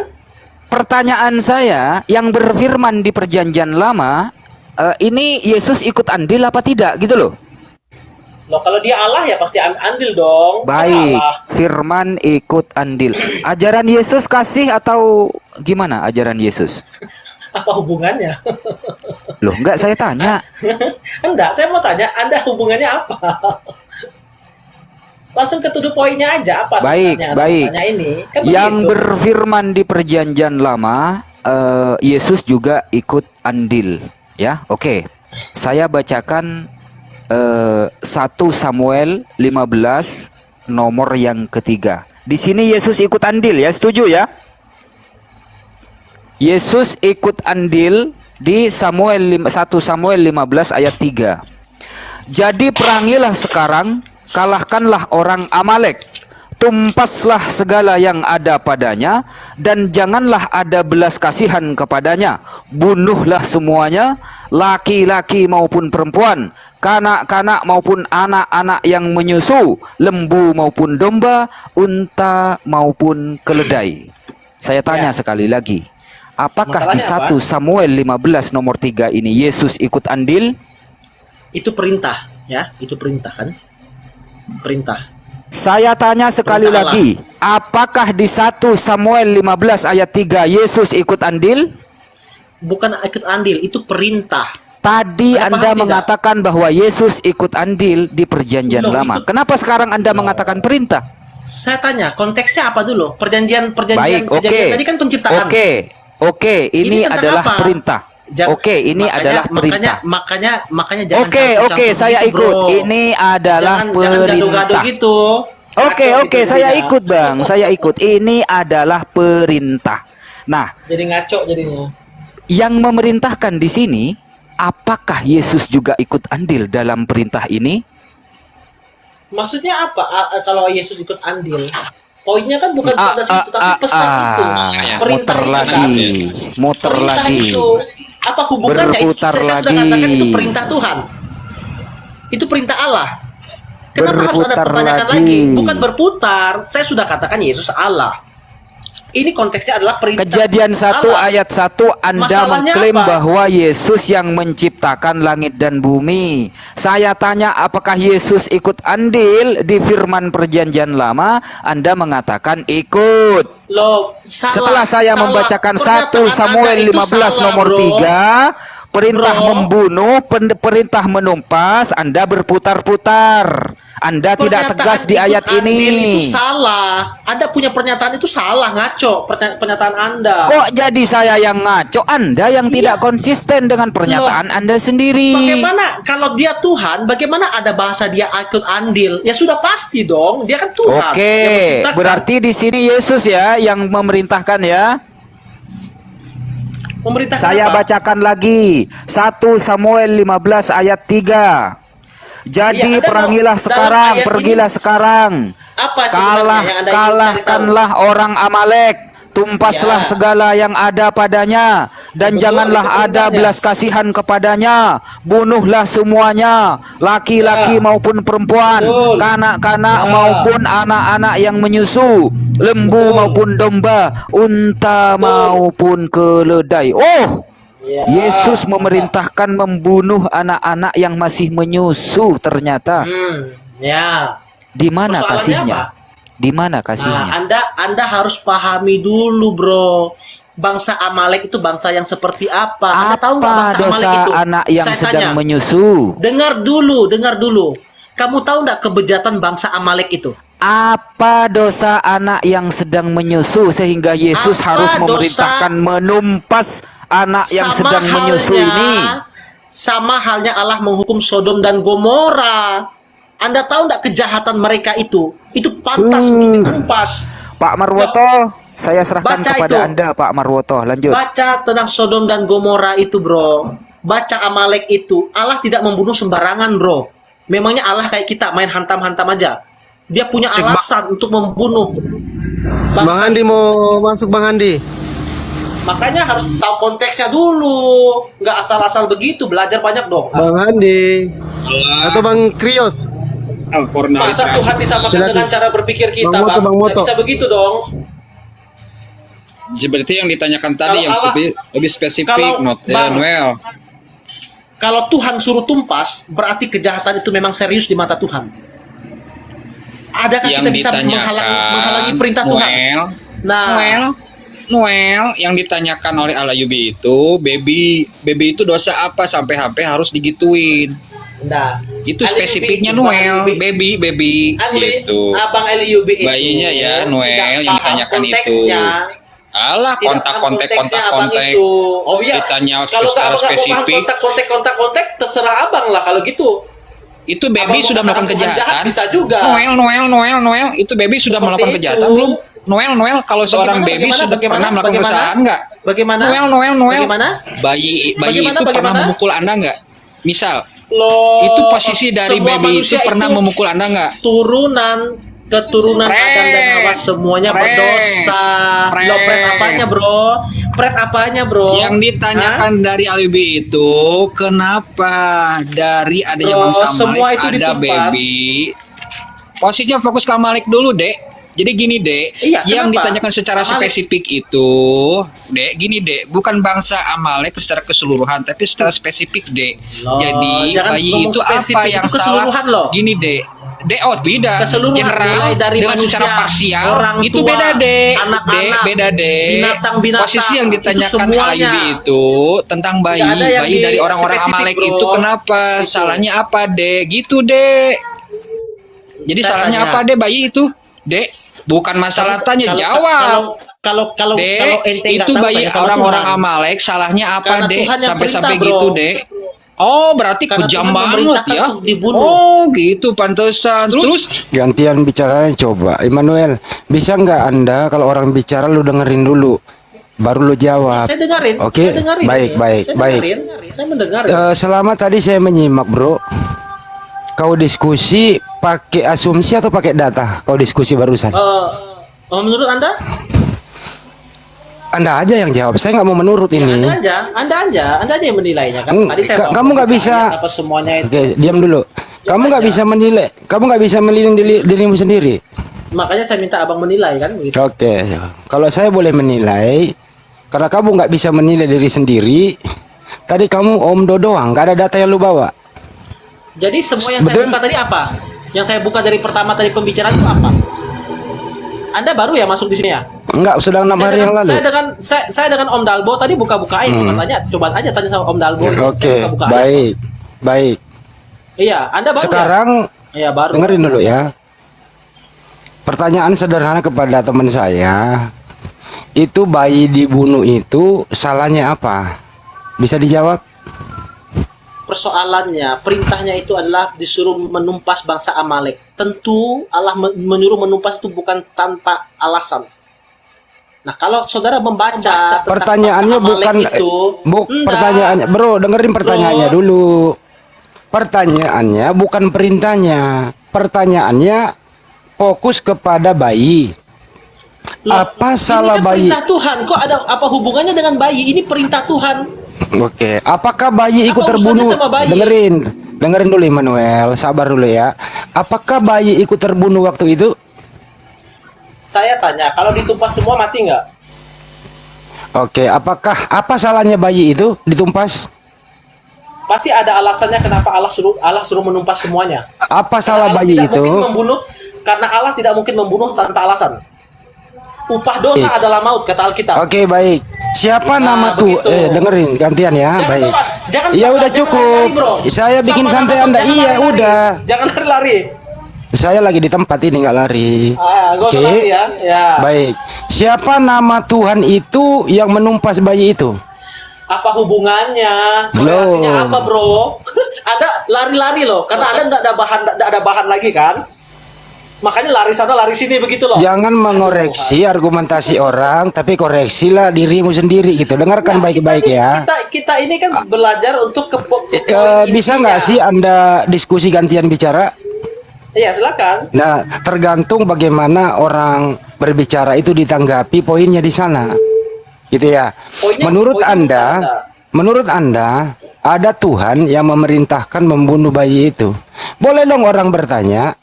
Pertanyaan saya, yang berfirman di Perjanjian Lama, ini Yesus ikut andil apa tidak gitu loh? Loh kalau dia Allah ya pasti andil dong. Kan Baik, Allah. firman ikut andil. Ajaran Yesus kasih atau gimana ajaran Yesus? Apa hubungannya? Loh, enggak, saya tanya. Enggak, saya mau tanya, Anda hubungannya apa? Langsung ke to the point-nya aja, apa Baik, sebenarnya baik. tanya ini? Kan Yang begitu. berfirman di Perjanjian Lama, Yesus juga ikut andil, ya. Oke. Saya bacakan 1 Samuel 15 nomor yang ketiga. Di sini Yesus ikut andil ya, setuju ya? Yesus ikut andil di 1 Samuel 15 ayat 3. Jadi perangilah sekarang, kalahkanlah orang Amalek, tumpaslah segala yang ada padanya, dan janganlah ada belas kasihan kepadanya. Bunuhlah semuanya, laki-laki maupun perempuan, kanak-kanak maupun anak-anak yang menyusu, lembu maupun domba, unta maupun keledai. Saya tanya sekali lagi, apakah di Masalahnya 1 Samuel 15 nomor 3 ini Yesus ikut andil? Itu perintah, ya, itu perintah kan? Perintah. Saya tanya sekali Perintah lagi, apakah di 1 Samuel 15 ayat 3 Yesus ikut andil? Bukan ikut andil, itu perintah. Tadi Anda Anda paham tidak? mengatakan bahwa Yesus ikut andil di Perjanjian Loh, Lama. itu- Kenapa sekarang Anda mengatakan perintah? Saya tanya, konteksnya apa dulu? Perjanjian Baik, oke. kejadian tadi kan penciptaan. Oke, ini tentang adalah apa? perintah. Oke, ini adalah perintah. Makanya jangan Oke, campur-campur saya gitu, ikut. bro. Ini adalah Jangan gaduh-gaduh perintah. gitu. Oke, Ngaco gitu saya jadinya. ikut, Bang. Saya ikut. Ini adalah perintah. Nah, Jadi ngaco jadinya. yang memerintahkan di sini, apakah Yesus juga ikut andil dalam perintah ini? Maksudnya apa? Kalau Yesus ikut andil, poinnya kan bukan pada situ, tapi pesan itu, perintah muter itu, lagi, kan? muter Perintah lagi. itu, apa hubungannya? Berputar Saya sudah lagi. katakan itu perintah Tuhan. Itu perintah Allah. Kenapa harus ada Berputar pertanyaan lagi. lagi? Bukan berputar. Saya sudah katakan Yesus Allah. Ini konteksnya adalah perintah Kejadian 1 Allah. ayat 1 Anda Masalahnya mengklaim apa? bahwa Yesus yang menciptakan langit dan bumi. Saya tanya apakah Yesus ikut andil di firman perjanjian lama? Anda mengatakan ikut. Loh, salah. Setelah saya Salah. membacakan 1 Pernyataan Samuel Anda itu 15 salah, nomor bro. 3, perintah Bro. membunuh, perintah menumpas, Anda berputar-putar. Anda tidak Pernyataan tegas di ikut ayat andil ini. Itu salah. Anda punya pernyataan itu salah, ngaco. Pernyataan Anda. Kok jadi saya yang ngaco? Anda yang tidak konsisten dengan pernyataan Anda sendiri. Bagaimana kalau dia Tuhan? Bagaimana ada bahasa dia ikut andil? Ya sudah pasti dong. Dia kan Tuhan. yang Oke, menciptakan. berarti di sini Yesus ya yang memerintahkan ya. Memerintahkan Saya apa? bacakan lagi 1 Samuel 15 ayat 3. Jadi Iya, Anda perangilah dalam sekarang, ayat pergilah ini, sekarang. apa sebenarnya yang Anda ingin Kalahkanlah orang Amalek. Tumpaslah Ya. segala yang ada padanya dan Betul, janganlah itu ada perintahnya. belas kasihan kepadanya. Bunuhlah semuanya, laki-laki Ya. maupun perempuan, Betul. kanak-kanak Ya. maupun anak-anak yang menyusu, lembu Betul. maupun domba, unta maupun keledai. Oh, Ya. Yesus memerintahkan membunuh anak-anak yang masih menyusu ternyata. Ya. Di mana Persoalannya kasihnya? apa? Di mana Nah, kasihnya? Anda harus pahami dulu, bro. Bangsa Amalek itu bangsa yang seperti apa? Anda tahu nggak Apa bangsa dosa Amalek itu? anak yang Saya sedang tanya. menyusu? Dengar dulu. Kamu tahu nggak kebejatan bangsa Amalek itu? Apa dosa anak yang sedang menyusu sehingga Yesus Apa harus dosa? memerintahkan menumpas anak yang Sama sedang menyusu halnya- ini? Sama halnya Allah menghukum Sodom dan Gomora. Anda tahu nggak kejahatan mereka itu? Itu pantas untuk ditumpas. Pak Marwoto, saya serahkan Baca kepada itu. Anda, Pak Marwoto. Lanjut. Baca tentang Sodom dan Gomora itu, bro. Baca Amalek itu. Allah tidak membunuh sembarangan, bro. Memangnya Allah kayak kita main hantam-hantam aja. Dia punya alasan untuk membunuh. Bang Andi mau masuk, Bang Andi. Makanya harus tahu konteksnya dulu. Nggak asal-asal begitu. Belajar banyak dong. Bang Andi. Atau Bang Krios. Masa Tuhan disamakan Silakan. dengan cara berpikir kita, Bang Moto, Bang? Bang Nggak Moto. bisa begitu dong. Seperti yang ditanyakan tadi Kalau yang Allah- lebih spesifik, kalau Bang- Noel. Kalau Tuhan suruh tumpas, berarti kejahatan itu memang serius di mata Tuhan. Adakah Yang kita bisa ditanyakan, menghalangi perintah Tuhan? Nah, Noel, yang ditanyakan oleh Alayubi itu, baby itu dosa apa sampai harus digituin? nah. Itu Ali spesifiknya Yubi, Bang Noel, Ali Yubi. baby gitu. Abang Eliubi itu Bayinya ya, Noel, tidak yang paham ditanyakan itu. konteksnya. Alah, Tidak paham kontak. konteksnya abang itu. Oh iya. Ditanya Kalau secara nggak paham spesifik. kontak, terserah abang lah kalau gitu. Itu baby Abang sudah mau melakukan katakan Tuhan jahat, kejahatan. bisa juga. Noel, itu baby sudah Seperti melakukan itu. kejahatan belum? Noel, kalau seorang baby sudah pernah melakukan kesalahan nggak? Bagaimana? Noel. Bagaimana? Bayi Bagaimana, itu pernah bagaimana? memukul Anda nggak? Misal, Loh, itu posisi dari semua baby itu manusia pernah memukul Anda nggak? Keturunan Adam dan Hawa semuanya berdosa. Lo pret apanya, bro? Yang ditanyakan dari Alibi itu, kenapa dari adanya Bro, bangsa semua Amalek itu ada ditumpas. baby? Posisinya fokus ke Amalek dulu, Dek. Jadi gini, Dek, Iya, yang kenapa? ditanyakan secara Amalek. spesifik itu, Dek, gini, Dek, bukan bangsa Amalek secara keseluruhan, tapi secara spesifik, Dek. Loh, Jadi jangan bayi ngomong itu spesifik, apa yang itu keseluruhan salah? loh. Gini, Dek. Beda. Keseluruhan, General mulai dari dengan manusia, secara parsial orang itu tua, beda, Dek. anak-anak, Beda, Dek. binatang-binatang, Posisi yang itu ditanyakan semuanya. Alayubi itu tentang bayi, Nggak ada yang bayi dari di orang-orang spesifik, Amalek bro. itu kenapa? Gitu. Salahnya apa, Dek? Gitu, Dek. Jadi Saya salahnya tanya. apa, Dek, bayi itu? Dek, bukan masalah tanya, jawab. Kalau Dek, ente nggak itu tahu, bayi tanya sama orang-orang Tuhan. Amalek salahnya apa, Karena Dek? Tuhan yang Sampai-sampai perintah, gitu, bro. Dek. Oh, berarti Karena kejam Tuhan banget memerintahkan ya. untuk dibunuh. Oh, gitu pantesan. Terus Gantian bicaranya coba. Immanuel, bisa nggak Anda kalau orang bicara lu dengerin dulu, baru lu jawab. Saya dengerin. Oke, saya dengerin. baik. Saya dengerin. Saya mendengar. Selama tadi saya menyimak, bro. Kau diskusi pakai asumsi atau pakai data? Kau diskusi barusan. Menurut Anda? Anda aja yang jawab. Saya nggak mau menurut Ya, ini. Anda aja yang menilainya kan. Tadi saya Kamu nggak bisa. apa semuanya itu. Oke, diam dulu. Kamu nggak aja. bisa menilai. Kamu nggak bisa menilai dirimu sendiri. Makanya saya minta abang menilai kan begitu. Oke, kalau saya boleh menilai, karena kamu nggak bisa menilai diri sendiri. Tadi kamu omdo doang, nggak ada data yang lu bawa. Jadi semua yang saya Betul. buka tadi apa? Yang saya buka dari pertama tadi pembicaraan itu apa? Anda baru ya masuk di sini ya? Enggak, sudah 6 hari yang lalu. Saya dengan Om Dalbo tadi buka-bukain, katanya coba aja tanya sama Om Dalbo. Oke, Saya buka-buka aja. baik, baik. Iya, Anda baru Sekarang ya? Iya, baru. dengerin dulu ya. Pertanyaan sederhana kepada teman saya. Itu bayi dibunuh itu salahnya apa? Bisa dijawab? Persoalannya, perintahnya itu adalah disuruh menumpas bangsa Amalek. Tentu Allah menyuruh menumpas itu bukan tanpa alasan. Nah, kalau saudara membaca tentang Pertanyaannya bangsa Amalek bukan itu, enggak. pertanyaannya, bro, dengerin pertanyaannya dulu. Pertanyaannya bukan perintahnya. Pertanyaannya fokus kepada bayi. Loh, Apa ini salah kan bayi? perintah Tuhan. Kok ada apa hubungannya dengan bayi? Ini perintah Tuhan. Oke, apakah bayi ikut Apa terbunuh? urusannya sama bayi? Dengerin dulu Immanuel, sabar dulu ya. Apakah bayi ikut terbunuh waktu itu? Saya tanya, kalau ditumpas semua mati nggak? Oke, apa salahnya bayi itu ditumpas? Pasti ada alasannya kenapa Allah suruh menumpas semuanya. Apa salah Allah bayi tidak itu? mungkin membunuh, karena Allah tidak mungkin membunuh tanpa alasan. Upah dosa adalah maut, kata Alkitab. Oke, baik. Siapa Nah, nama tuh? begitu. Dengerin gantian ya. Jangan Baik. jangan Iya udah jangan cukup. lari-lari, bro. Saya bikin Sama santai nama Anda. jangan Iya lari-lari. udah. Jangan lari-lari. Saya lagi di tempat ini nggak lari. Gak usah lari ya. Ya. Baik. Siapa nama Tuhan itu yang menumpas bayi itu? Apa hubungannya? Korelasinya apa, bro? Ada lari-lari loh, karena Anda nggak ada bahan lagi kan? Makanya lari sana lari sini begitu loh. Jangan mengoreksi argumentasi orang, tapi koreksilah dirimu sendiri gitu. Dengarkan baik-baik ya. Kita ini kan belajar untuk ke Bisa nggak sih Anda diskusi gantian bicara? Iya, silakan. Nah, tergantung bagaimana orang berbicara itu ditanggapi poinnya di sana. Gitu ya. Menurut Anda, ada Tuhan yang memerintahkan membunuh bayi itu. Boleh dong orang bertanya,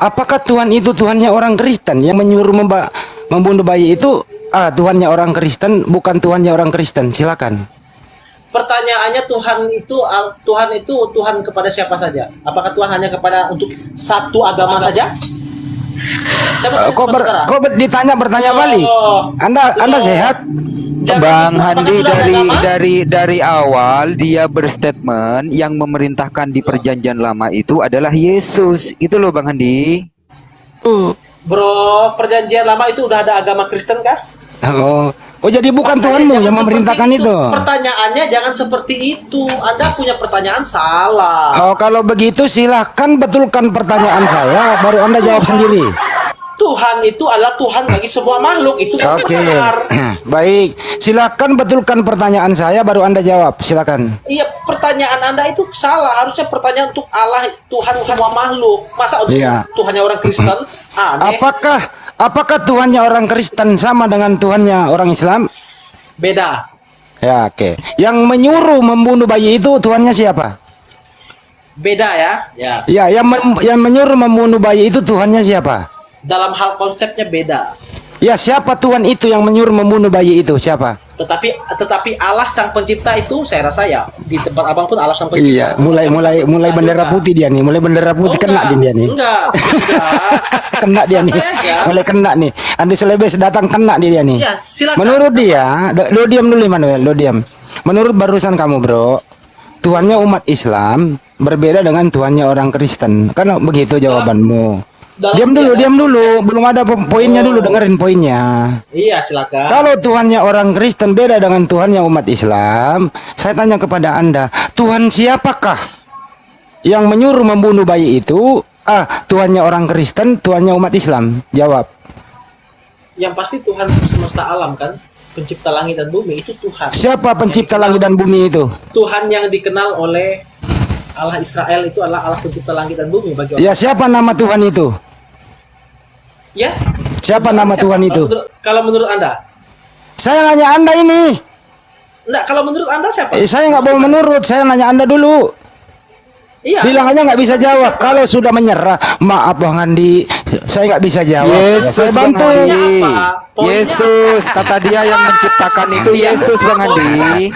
apakah Tuhan itu Tuhannya orang Kristen yang menyuruh membunuh bayi itu? Tuhannya orang Kristen, bukan Tuhannya orang Kristen. Silakan. Pertanyaannya Tuhan itu Tuhan kepada siapa saja? Apakah Tuhan hanya kepada untuk satu agama saja? Kok ditanya bertanya balik? Anda sehat? Bang Handi dari awal dia berstatement yang memerintahkan di perjanjian lama itu adalah Yesus. Itu loh Bang Handi. Bro, perjanjian lama itu udah ada agama Kristen kah? Oh jadi bukan Tuhanmu yang memerintahkan itu. Pertanyaannya jangan seperti itu. Anda punya pertanyaan salah. Oh kalau begitu silahkan betulkan pertanyaan saya, baru Anda jawab sendiri. Tuhan itu adalah Tuhan bagi semua makhluk. Itu kan Oke. benar. Baik, silakan betulkan pertanyaan saya, baru Anda jawab. Silakan. Iya, pertanyaan Anda itu salah. Harusnya pertanyaan untuk Allah, Tuhan semua makhluk. Masa untuk Tuhannya orang Kristen? Aneh. Apakah Tuhannya orang Kristen sama dengan Tuhannya orang Islam? Beda. Ya, oke. Yang menyuruh membunuh bayi itu Tuhannya siapa? Beda ya. Ya. Ya, yang menyuruh membunuh bayi itu Tuhannya siapa? Dalam hal konsepnya beda. Ya, siapa Tuhan itu yang menyuruh membunuh bayi itu? Siapa? Tetapi Allah sang pencipta itu saya rasa ya di tempat abang pun Allah sang pencipta. Iya, mulai bendera putih dia nih, mulai bendera putih kena dia nih. Enggak. Kena dia nih. Mulai kena nih. Andi Selebes datang kena dia nih. Ya, silakan. Menurut dia, lo diam dulu Manuel, lo diam. Menurut barusan kamu, Bro, Tuhannya umat Islam berbeda dengan Tuhannya orang Kristen. Kan begitu jawabanmu. Diam dulu, belum ada poinnya dulu, dengerin poinnya. Iya, silakan. Kalau Tuhannya orang Kristen beda dengan Tuhannya umat Islam, saya tanya kepada Anda, Tuhan siapakah yang menyuruh membunuh bayi itu? Tuhannya orang Kristen, Tuhannya umat Islam. Jawab. Yang pasti Tuhan semesta alam kan, pencipta langit dan bumi itu Tuhan. Siapa pencipta langit dan bumi itu? Tuhan yang dikenal oleh Allah Israel itu adalah Allah pencipta langit dan bumi bagi orang. Ya, siapa nama Tuhan itu? Ya. Siapa nama Tuhan itu? Kalau menurut Anda? Saya nanya Anda ini. Enggak, kalau menurut Anda siapa? Saya nggak mau menurut, saya nanya Anda dulu. Iya. Bilang aja nggak bisa jawab. Kalau sudah menyerah, maaf Bang Andi, saya nggak bisa jawab. Yesus Saya Bang bantu. Andi. Poinnya Yesus kata dia yang menciptakan itu Yesus Bang Andi.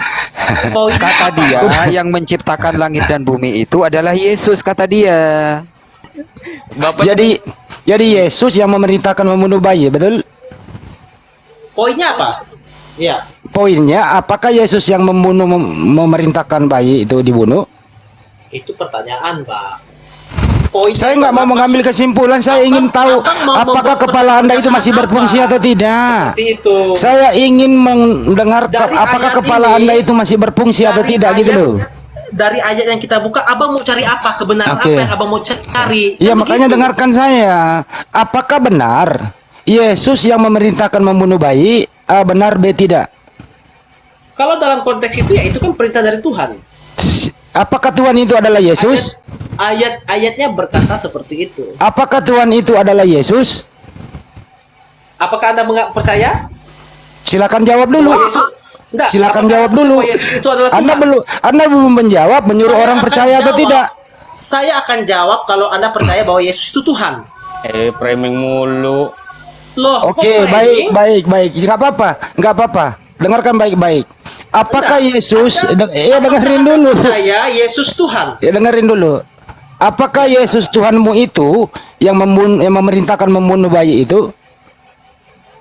Poinnya Kata apa? dia yang menciptakan langit dan bumi itu adalah Yesus kata dia. Bapak Jadi Yesus yang memerintahkan membunuh bayi, betul? Poinnya apa? Iya. Poinnya, apakah Yesus yang memerintahkan bayi itu dibunuh? Itu pertanyaan, Pak. Poinnya Saya nggak mau mengambil kesimpulan. Saya ingin tahu apakah kepala Anda itu masih berfungsi atau tidak. seperti itu. Saya ingin mendengar Dari apakah ayat kepala ini- Anda itu masih berfungsi atau Dari tidak gitu loh. Dari ayat yang kita buka, Abang mau cari apa? Kebenaran Oke. apa yang Abang mau cari? Ya Kan makanya begitu. dengarkan saya. Apakah benar Yesus yang memerintahkan membunuh bayi? A, benar, B, tidak. Kalau dalam konteks itu ya itu kan perintah dari Tuhan. Apakah Tuhan itu adalah Yesus? Ayatnya berkata seperti itu. Apakah Tuhan itu adalah Yesus? Apakah Anda percaya? Silakan jawab dulu. Bahwa Yesus, enggak, Silakan apakah jawab Anda dulu. percaya bahwa Yesus itu adalah Anda Tuhan? belum menjawab, menyuruh Saya orang akan percaya atau jawab. tidak. Saya akan jawab kalau Anda percaya bahwa Yesus itu Tuhan. framing mulu. Loh, Oke, kok framing? baik. Nggak apa-apa. Dengarkan baik-baik. Apakah Enggak. Yesus? Anda- Dengerin Apakah dulu. Anda percaya Yesus Tuhan? Ya dengerin dulu. Apakah Yesus Tuhanmu itu yang memerintahkan membunuh bayi itu?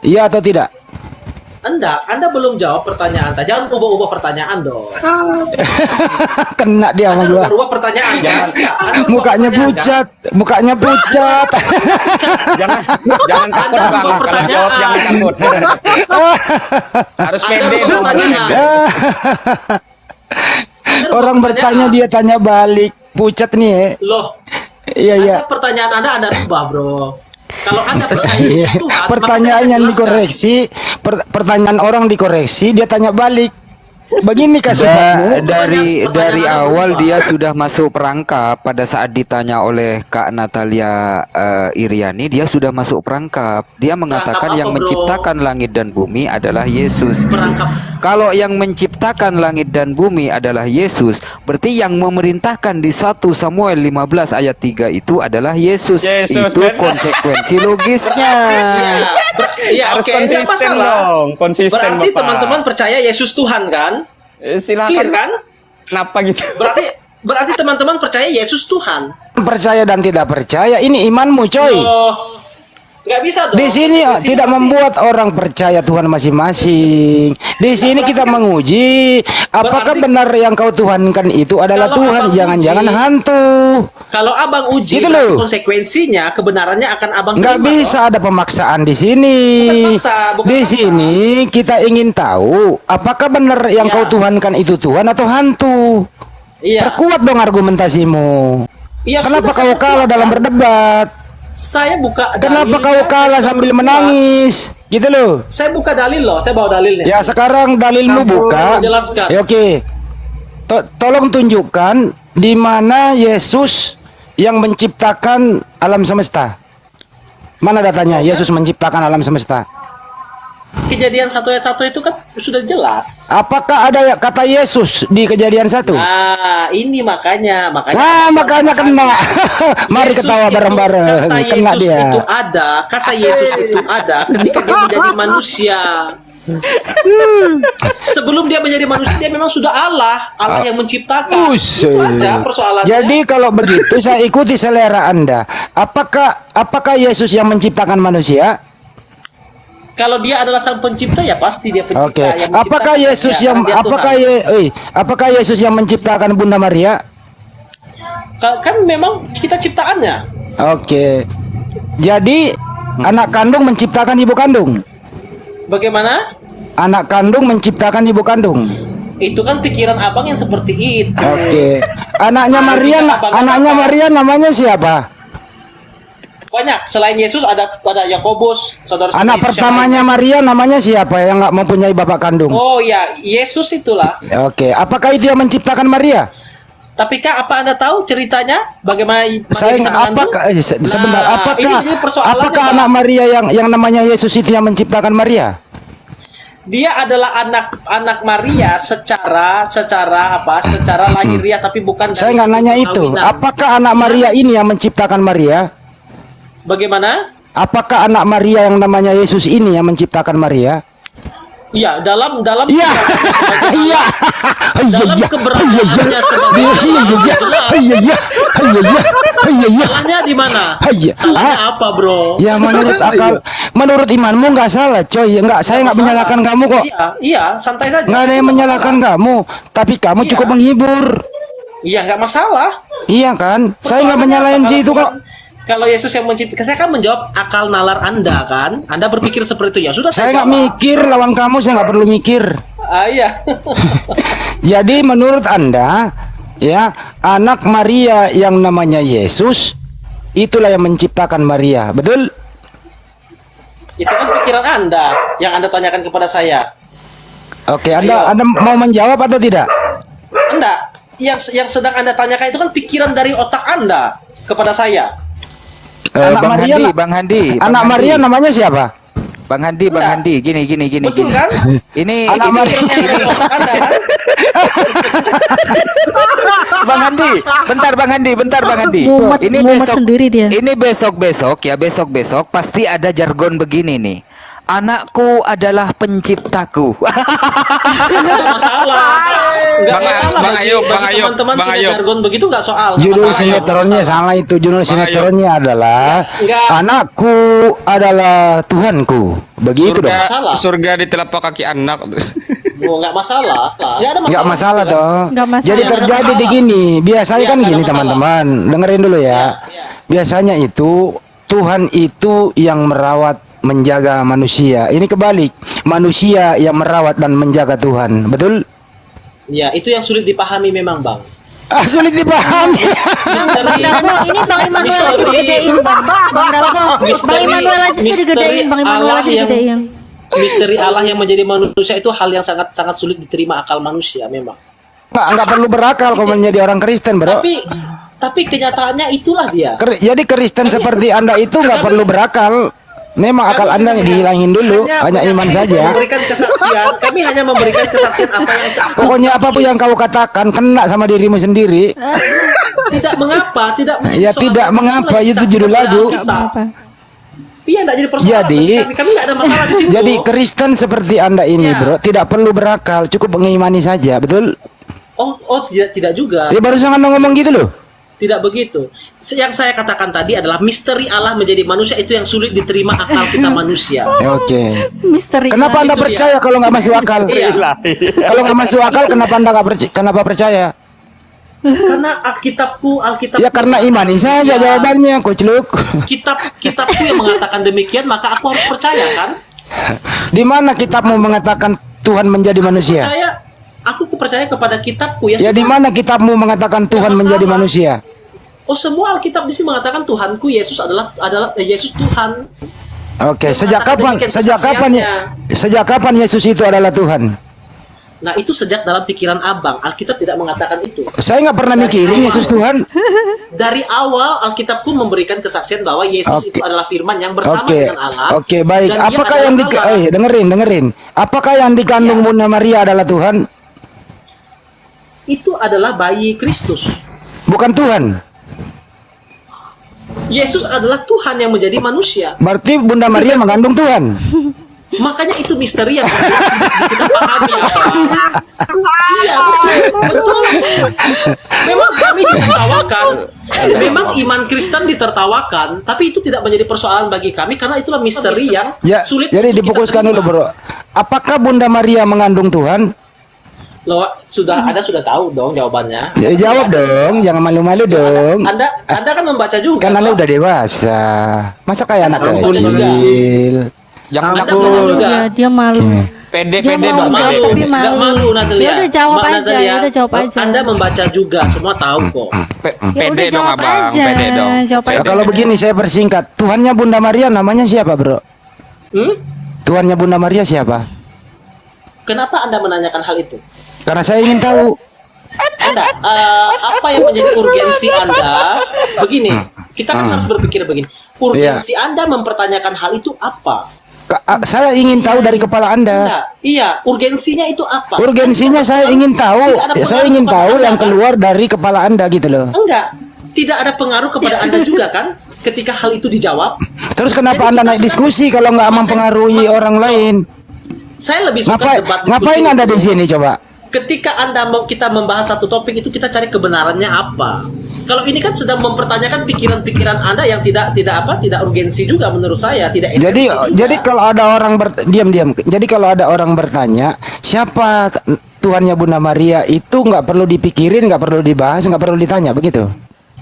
Iya atau tidak? Enggak, Anda belum jawab pertanyaan Anda. Jangan ubah-ubah pertanyaan dong. Kena dia sama Anda gua. ubah pertanyaan. Jangan. Anda ubah Mukanya pertanyaan, pucat, mukanya pucat. Jangan takut Anda Bang, ubah kalau pertanyaan. jawab jangan takut. Harus Anda pede ubah dong. pertanyaan. Anda ubah Orang bertanya pertanyaan. dia tanya balik. Pucat nih ya. Loh, Iya iya. Anda pertanyaan Anda ubah, Bro. Kalau Anda percaya Iya. Yesus Tuhan, maka Pertanyaan saya yang akan jelaskan. dikoreksi, pertanyaan orang dikoreksi, dia tanya balik. Begini kasih Dari awal dia sudah masuk perangkap pada saat ditanya oleh Kak Natalia Iriani, dia sudah masuk perangkap. Dia mengatakan Perangkap yang apa, bro? menciptakan langit dan bumi adalah Yesus. gitu. Perangkap. Kalau yang menciptakan langit dan bumi adalah Yesus, berarti yang memerintahkan di 1 Samuel 15 ayat 3 itu adalah Yesus. Yesus, Itu benar. konsekuensi logisnya. Iya, Harus oke, enggak konsisten masalah. dong, konsisten, Berarti Bapak. teman-teman percaya Yesus Tuhan kan? Silakan. Clear kan? Kenapa gitu? Berarti teman-teman percaya Yesus Tuhan. percaya dan tidak percaya ini imanmu coy. Oh, nggak bisa dong. Di sini tidak berarti- membuat orang percaya Tuhan masing-masing. Di sini berarti kita kan- menguji apakah berarti- benar yang kau tuhankan itu adalah Kalau Tuhan, abang jangan-jangan uji- hantu. Kalau abang uji, Gitu berarti loh. konsekuensinya kebenarannya akan abang Nggak terima bisa ada pemaksaan di sini. Bukan paksa, bukan Di paksa. sini kita ingin tahu apakah benar yang Iya. kau tuhankan itu Tuhan atau hantu. dong. Iya. Perkuat dong argumentasimu. Iya, Kenapa sudah, kau saya kalah perkuat, dalam kan? berdebat? Saya buka Kenapa dalilnya, kau saya kalah sudah sambil perkuat. menangis? Gitu loh. Saya buka dalil loh, saya bawa dalilnya. Ya sekarang dalilmu Saya buka. mau jelaskan. Ya, oke. Tolong tunjukkan di mana Yesus yang menciptakan alam semesta. Mana datanya Yesus menciptakan alam semesta? Kejadian 1 ayat 1 itu kan sudah jelas. Apakah ada kata Yesus di Kejadian 1? Nah, ini makanya Wah, makanya kena. Mari Yesus ketawa itu- bareng-bareng. Kata Kena Yesus dia. itu ada, kata Yesus itu ada ketika dia menjadi manusia. Sebelum dia menjadi manusia, dia memang sudah Allah yang menciptakan. Itu aja persoalannya. Jadi kalau begitu saya ikuti selera Anda. Apakah Yesus yang menciptakan manusia? Kalau dia adalah sang pencipta, ya pasti dia pencipta. Oke. yang menciptakan Apakah Yesus manusia, yang karena dia Tuhan. apakah Yesus yang menciptakan Bunda Maria? Kan memang kita ciptaannya. Oke. Jadi anak kandung menciptakan ibu kandung. Bagaimana? Anak kandung menciptakan ibu kandung. Itu kan pikiran abang yang seperti itu. Oke. Anaknya Maria, anaknya Maria namanya siapa? Banyak. Selain Yesus ada Yakobus, saudara. Anak Yesus yang pertamanya Maria namanya siapa yang nggak mempunyai bapak kandung? lain. Oh ya, Yesus itulah. Oke. Apakah itu yang menciptakan Maria? Tapi Kak, apa Anda tahu ceritanya? Bagaimana Saya bisa nggak mengandung? sebentar. Nah, Apakah ini persoalannya, apakah Pak. anak Maria yang namanya Yesus itu yang menciptakan Maria? Dia adalah anak Maria secara lahiriah, tapi bukan Saya dari nggak nanya sisi itu. perkawinan. Apakah anak Maria ini yang menciptakan Maria? Bagaimana? Apakah anak Maria yang namanya Yesus ini yang menciptakan Maria? Iya, dalam Iya. Iya. dalam keberadaannya sebagai salahnya di mana? Salahnya apa, bro? Ya menurut imanmu nggak salah, coy. Saya nggak menyalahkan kamu kok. Iya, santai saja. Nggak ada yang menyalahkan kamu, tapi kamu Iya. cukup menghibur. Iya, nggak masalah. Iya kan? Saya nggak Persoalannya menyalahin apa? si itu kok. Kalau Yesus yang menciptakan, saya kan menjawab akal nalar Anda kan. Anda berpikir seperti itu ya. Sudah Saya nggak jawab. mikir lawan kamu, saya nggak perlu mikir. Iya. Jadi menurut Anda, ya, anak Maria yang namanya Yesus itulah yang menciptakan Maria, betul? Itu kan pikiran Anda yang Anda tanyakan kepada saya. Oke, Anda mau menjawab atau tidak? Anda yang sedang Anda tanyakan itu kan pikiran dari otak Anda kepada saya. Anak Bang Maria, Handi, Bang Handi. Anak Bang Maria Handi. namanya siapa? Bang Handi, Bang Enggak. Handi, gini. Betul kan? Ini Anak Maria. Pikiran yang dari otak Anda kan? Bang Handi, bentar Bang Handi. Mumet Ini mumet besok, sendiri dia. ini besok pasti ada jargon begini nih. Anakku adalah penciptaku. Nggak masalah. Nggak Bang- masalah Bang bagi- Ayub, bagi Bang Ayub, teman-teman Bang punya Ayub. jargon begitu nggak soal. Nggak Judul masalah. sinetronnya salah itu. Judul sinetronnya adalah Enggak. Anakku adalah Tuhanku. Begitu dong. Masalah. Surga di telapak kaki anak. Oh, nggak masalah. Nggak ada masalah. Nggak masalah toh. Nggak masalah. Jadi Nggak ada terjadi masalah. di gini. Biasanya Iya, kan nggak ada gini masalah. teman-teman. Dengerin dulu ya. Biasanya itu Tuhan itu yang merawat menjaga manusia. Ini kebalik. Manusia yang merawat dan menjaga Tuhan. Betul? Ya, itu yang sulit dipahami memang, Bang. Sulit dipahami. Misteri. Ini Bang Immanuel aja Misteri. digedein, Bang. Bang Dalmo. Bang Misteri- Immanuel aja misteri digedein, Bang Immanuel Allah aja yang- digedein. Misteri Allah yang menjadi manusia itu hal yang sangat sulit diterima akal manusia memang. Nggak perlu berakal kalau menjadi orang Kristen, bro. Tapi kenyataannya itulah dia. Jadi Kristen seperti Anda itu nggak perlu berakal. Memang akal Anda dihilangin dulu, hanya iman saja. Memberikan kesaksian, kami hanya memberikan kesaksian apa yang Pokoknya apapun yang kau katakan kena sama dirimu sendiri. tidak mengapa, tidak menjadi Ya soal tidak kami, mengapa, kami itu saksi judul kepada lagu. Alkitab. Apa? Iya, tidak jadi persoalan Jadi, bagi kami nggak ada masalah di situ. jadi Kristen seperti Anda ini, Ya. bro, tidak perlu berakal, cukup mengimani saja, betul? oh tidak juga. Ya barusan Anda ngomong gitu loh. Tidak begitu. Yang saya katakan tadi adalah misteri Allah menjadi manusia itu yang sulit diterima akal kita manusia. Oke. Misteri. Kenapa Anda itu dia. percaya kalau nggak masuk akal? Iya. Kalau nggak masuk akal, kenapa Anda nggak kenapa percaya? Karena Alkitab Ya karena imani saja jawabannya, Kocluk. kitabku yang mengatakan demikian, maka aku harus percaya kan? Di mana kitabmu mengatakan Tuhan menjadi manusia? Aku percaya kepada kitabku ya. Ya di mana kitabmu mengatakan Tuhan masalah. menjadi manusia? Oh, semua Alkitab di sini mengatakan Tuhanku Yesus adalah Yesus Tuhan. Oke, Yang sejak mengatakan kapan? demikian Sejak kapan Yesus itu adalah Tuhan? Nah, itu sejak dalam pikiran Abang. Alkitab tidak mengatakan itu. Saya nggak pernah mikirin Yesus Tuhan. Dari awal Alkitabku memberikan kesaksian bahwa Yesus itu adalah firman yang bersama Oke, dengan Allah. oke, baik. Dan dia Apakah adalah yang Allah. dengerin. Apakah yang dikandung Bunda Maria adalah Tuhan? Itu adalah bayi Kristus. Bukan Tuhan. Yesus adalah Tuhan yang menjadi manusia. Berarti Bunda Maria mengandung Tuhan. Makanya itu misteri yang kita pahami apa. Iya, betul. Memang kami ditertawakan. Memang iman Kristen ditertawakan, tapi itu tidak menjadi persoalan bagi kami karena itulah misteri yang Ya, sulit. jadi untuk kita difokuskan dulu, terima. bro. Apakah Bunda Maria mengandung Tuhan? Loh, Anda sudah tahu dong jawabannya. Ya, jawab dong, jangan malu-malu dong. Anda kan membaca juga. Kan Anda toh? udah dewasa. Masa kayak anak Ampun, kecil? Yang Anda aku benar juga. Ya, dia malu. pede Dia pede mau Bang jawab pede. tapi Nggak malu. malu Natalia. Ya udah jawab Mbak aja, Natalia, ya udah jawab aja. Anda membaca juga, semua tahu kok. Ya Pede udah dong jawab abang, aja. pede dong. Jawab Ya, aja. kalau begini saya persingkat. Tuhannya Bunda Maria namanya siapa, bro? Tuhannya Bunda Maria siapa? Kenapa Anda menanyakan hal itu? Karena saya ingin tahu. Anda, apa yang menjadi urgensi Anda? Begini, kita kan harus berpikir begini. Urgensi Anda mempertanyakan hal itu apa? Saya ingin tahu dari kepala Anda. Enggak. Iya, urgensinya itu apa? Urgensinya saya ingin tahu. Tidak ada Saya pengaruh ingin kepada tahu Anda, yang kan? keluar dari kepala Anda gitu loh. Enggak. Tidak ada pengaruh kepada Anda juga kan? Ketika hal itu dijawab. Terus kenapa Jadi Anda kita naik sedang- diskusi kalau nggak mempengaruhi orang lain? Saya lebih suka Ngapain, debat diskusi. ngapain Anda di sini coba? Ketika kita membahas satu topik itu kita cari kebenarannya apa. Kalau ini kan sedang mempertanyakan pikiran-pikiran Anda yang tidak urgensi juga menurut saya, tidak esensi juga. Jadi kalau ada orang diam-diam. Jadi kalau ada orang bertanya, siapa Tuhannya Bunda Maria itu nggak perlu dipikirin, nggak perlu dibahas, nggak perlu ditanya begitu.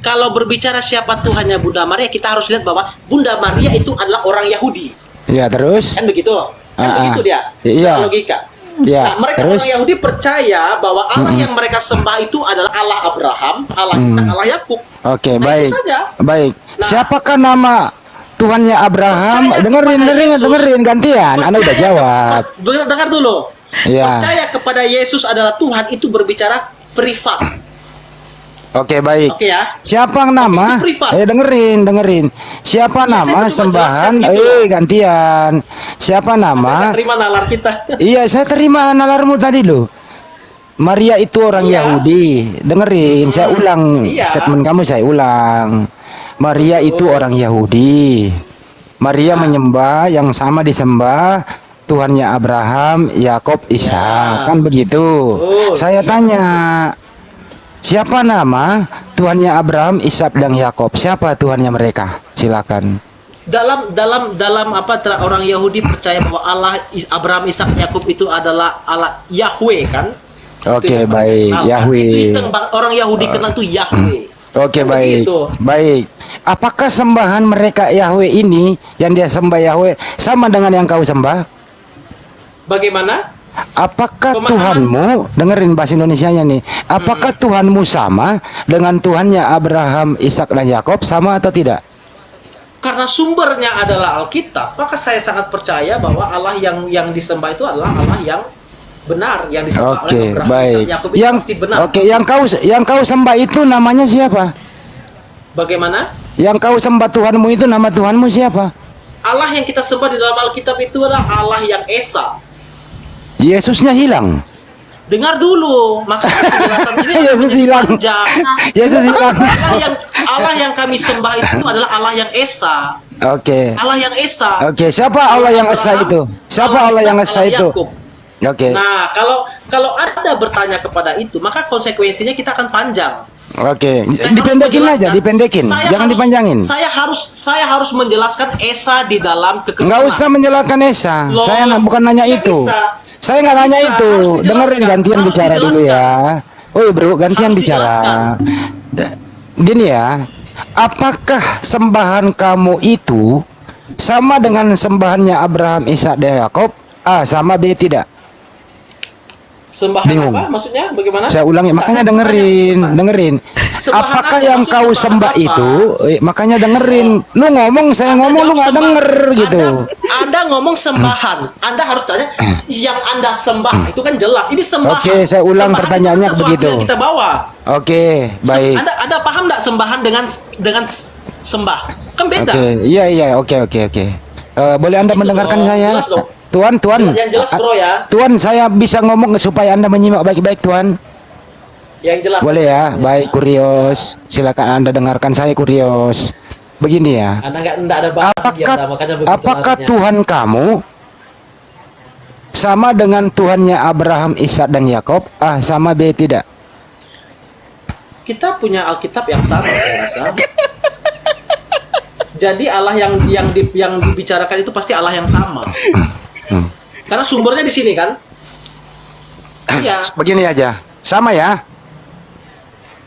Kalau berbicara siapa Tuhannya Bunda Maria, kita harus lihat bahwa Bunda Maria itu adalah orang Yahudi. Ya terus. Kan begitu? Begitu dia. Iya. Secara logika. Ya, Nah, mereka terus? orang Yahudi percaya bahwa Allah yang mereka sembah itu adalah Allah Abraham, Allah Ishak, Allah Yakub. Oke, Nah, baik. itu saja. Baik. Nah, Siapakah nama Tuhannya Abraham? percaya Dengerin, kepada dengerin, Yesus. dengerin gantian. Anda udah jawab. Dengar dulu. Ya. Percaya kepada Yesus adalah Tuhan itu berbicara privat. Oke, baik. Oke ya. Siapa nama? itu privat. Dengerin. Siapa Ya, nama saya cuma sembahan? jelaskan gitu loh. Gantian. Siapa nama? Nggak terima nalar kita. Iya, saya terima nalarmu tadi loh. Maria itu orang Iya. Yahudi. Dengerin, saya ulang Iya. statement kamu, saya ulang. Maria itu orang Yahudi. Maria menyembah yang sama disembah Tuhannya Abraham, Yakob, Ishak. Kan begitu. Oh, Saya tanya, siapa nama Tuhannya Abraham, Ishak dan Yakob? Siapa Tuhannya mereka? Silakan. Dalam orang Yahudi percaya bahwa Allah Abraham, Ishak, Yakub itu adalah Allah Yahweh kan? Oke, Itu yang baik. kenal, kan? Yahweh. Itu yang orang Yahudi kenal tuh Yahweh. Oke, Kan baik. begitu. Baik. Apakah sembahan mereka Yahweh ini yang dia sembah Yahweh sama dengan yang kau sembah? Bagaimana? Apakah Pemahaman. Tuhanmu, dengerin bahasa Indonesianya nih, apakah Tuhanmu sama dengan Tuhannya Abraham, Ishak dan Yakob, sama atau tidak? Karena sumbernya adalah Alkitab, maka saya sangat percaya bahwa Allah yang disembah itu adalah Allah yang benar, yang disembah Oke, oleh Abraham, baik. Ishak, Yakub itu Yang pasti benar. Oke, yang kau sembah itu namanya siapa? Bagaimana? Yang kau sembah Tuhanmu itu nama Tuhanmu siapa? Allah yang kita sembah di dalam Alkitab itu adalah Allah yang Esa. Yesusnya hilang. Dengar dulu, maka penjelasan ini akan Yesus menjadi hilang. panjang. Yesus hilang. Allah yang kami sembah itu adalah Allah yang Esa. Oke. Allah yang Esa. Oke, siapa Allah yang esa itu? Siapa Allah yang esa Ishak, itu? Yakub. Oke. Nah, kalau Anda bertanya kepada itu, maka konsekuensinya kita akan panjang. Oke. Saya Dipendekin harus aja, menjelaskan. dipendekin. Saya Jangan harus- dipanjangin. Saya harus menjelaskan Esa di dalam kekristenan. Enggak usah menjelaskan esa. Loh, Saya bukan nanya nggak itu. bisa. Saya nggak Nggak nanya bisa, itu. harus dijelaskan. Dengerin gantian Harus bicara dulu dijelaskan. ya. Oh, bro, gantian Harus bicara. dijelaskan. Gini ya. Apakah sembahan kamu itu sama dengan sembahannya Abraham, Ishak dan Yakob? A sama, B tidak. Sembahan Bingung. apa? Maksudnya bagaimana? Saya ulangi, makanya Nah, dengerin. Sembahan Apakah apa? yang Maksud kau sembahan sembah apa? itu? Makanya dengerin. Lu ngomong, saya Anda ngomong, lu jawab nggak sembah- denger gitu. Anda ngomong sembahan. Anda harus tanya yang Anda sembah itu kan jelas. Ini sembahan. Oke, saya ulang Sembahan pertanyaannya itu sesuatu begitu. yang kita bawa. Oke, baik. Anda paham nggak sembahan dengan sembah? Kan beda. Oke, iya, oke. Boleh Anda Itu mendengarkan dong, saya? jelas dong. Tuan. Yang jelas, bro, ya. Tuan, saya bisa ngomong supaya Anda menyimak baik-baik, Tuan. Yang jelas. Boleh ya? Baik, Kurios. Silakan Anda dengarkan saya, Kurios. Begini ya. Anda nggak ada bahagia, makanya begitu Apakah larinya. Tuhan kamu sama dengan Tuhannya Abraham, Ishak dan Yakob? A sama, B tidak. Kita punya Alkitab yang sama, saya rasa. Jadi Allah yang dibicarakan itu pasti Allah yang sama. Karena sumbernya di sini kan. Iya. Begini aja. Sama ya?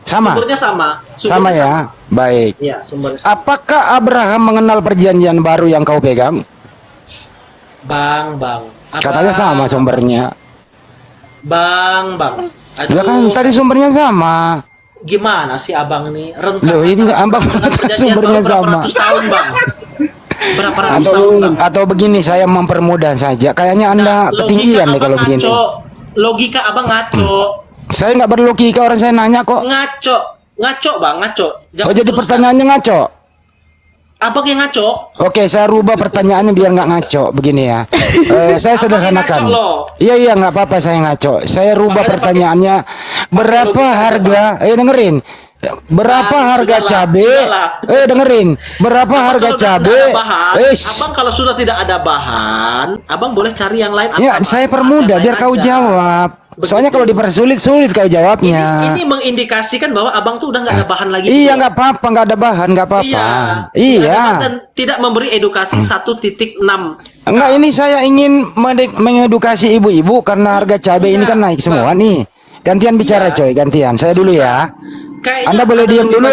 Sama. Sumbernya sama. Sama ya? Baik. Iya, sumbernya sama. Apakah Abraham mengenal perjanjian baru yang kau pegang? Bang. Katanya sama sumbernya. Bang. Ya kan tadi sumbernya sama. Gimana sih abang nih? Rentang. Loh, ini abang dengan perjanjian sumbernya baru berapa sama. ratus tahun, Bang? Berapa ratus tahun, Bang? Atau begini, saya mempermudah saja. Kayaknya Anda Nah, ketinggian deh kalau begini. Logika abang ngaco. Saya nggak berlogika, orang saya nanya kok. Ngaco, Bang, ngaco. Jangan Oh, jadi diteruskan. pertanyaannya ngaco. Abang yang ngaco. Oke, saya rubah pertanyaannya biar nggak ngaco. Begini ya, saya sederhanakan. ngaco loh. Iya, nggak apa-apa saya ngaco. Saya rubah Makanya pertanyaannya. Berapa logika harga? Dengerin. Berapa harga cabe? Dengerin. Berapa harga cabe? Abang kalau sudah tidak ada bahan, abang boleh cari yang lain. Ya, saya permudah biar kau jawab. Soalnya kalau dipersulit sulit kau jawabnya. Ini mengindikasikan bahwa abang tuh udah nggak ada bahan lagi. Iya, nggak apa-apa, nggak ada bahan, nggak apa-apa. Iya. Dan tidak memberi edukasi 1.6. Enggak, ini saya ingin mengedukasi ibu-ibu karena harga cabai ini kan naik semua nih. Gantian bicara coy, gantian. Saya dulu ya. Kayaknya Anda boleh diam dulu.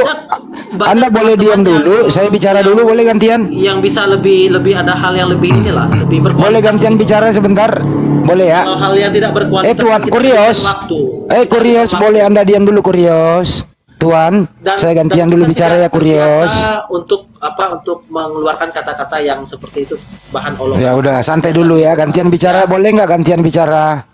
Anda boleh diam dulu. Saya bicara dulu, boleh gantian? Yang bisa lebih ada hal yang lebih inilah, lebih berkualitas. Boleh gantian bicara sebentar? Boleh ya? Kalau hal yang tidak berkualitas. Tuan kita Kurios. berikan waktu. Kurios, boleh Anda diam dulu Kurios. Tuan, saya gantian dulu bicara ya Kurios. Untuk mengeluarkan kata-kata yang seperti itu bahan olok. Ya udah, santai dulu ya. Gantian bicara, boleh nggak gantian bicara?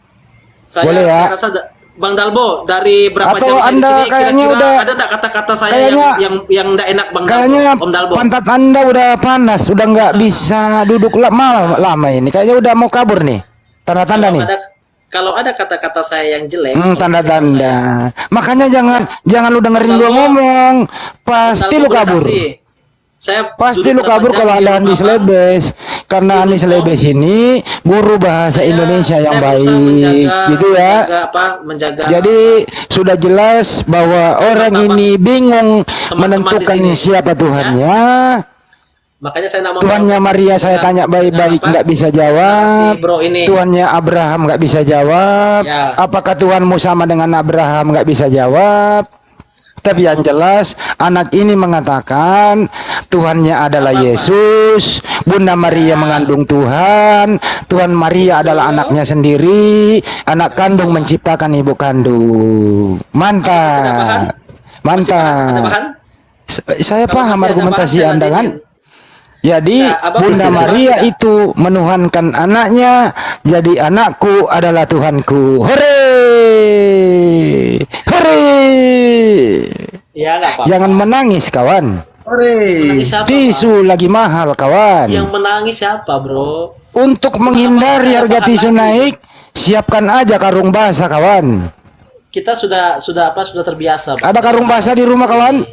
Boleh ya? Saya rasa Bang Dalbo, dari berapa Atau jam saya di Anda sini, kayaknya kira-kira udah- ada tak kata-kata saya kayaknya- yang tidak enak Bang Kayaknya Dalbo, Om Dalbo? pantat Anda udah panas, udah nggak bisa duduk lama ini. Kayaknya udah mau kabur nih. Tanda-tanda nih. Kalau ada kata-kata saya yang jelek, Tanda-tanda. Makanya jangan lu dengerin gua ngomong. Pasti lu kabur. Pasti lu kabur kalau ada Andi Slebes. Karena Andi Slebes ini guru bahasa Indonesia yang baik, gitu ya. Jadi sudah jelas bahwa orang ini bingung menentukan siapa Tuhannya. Makanya saya Tuhannya Maria saya tanya baik-baik nggak bisa jawab. Tuhannya Abraham nggak bisa jawab. Apakah Tuhanmu sama dengan Abraham nggak bisa jawab. Tapi yang jelas anak ini mengatakan Tuhannya adalah Yesus, Bunda Maria mengandung Tuhan, Tuhan Maria adalah anaknya sendiri, anak kandung menciptakan ibu kandung. Mantap, mantap. Saya paham argumentasi Anda kan? Jadi Bunda Maria itu menuhankan anaknya, jadi anakku adalah Tuhanku. Hore! Hore! Ya, jangan menangis kawan. Tisu lagi mahal kawan. Yang menangis siapa, bro? Untuk menghindari harga tisu naik, siapkan aja karung basah kawan. Kita sudah terbiasa. Ada karung basah di rumah kawan?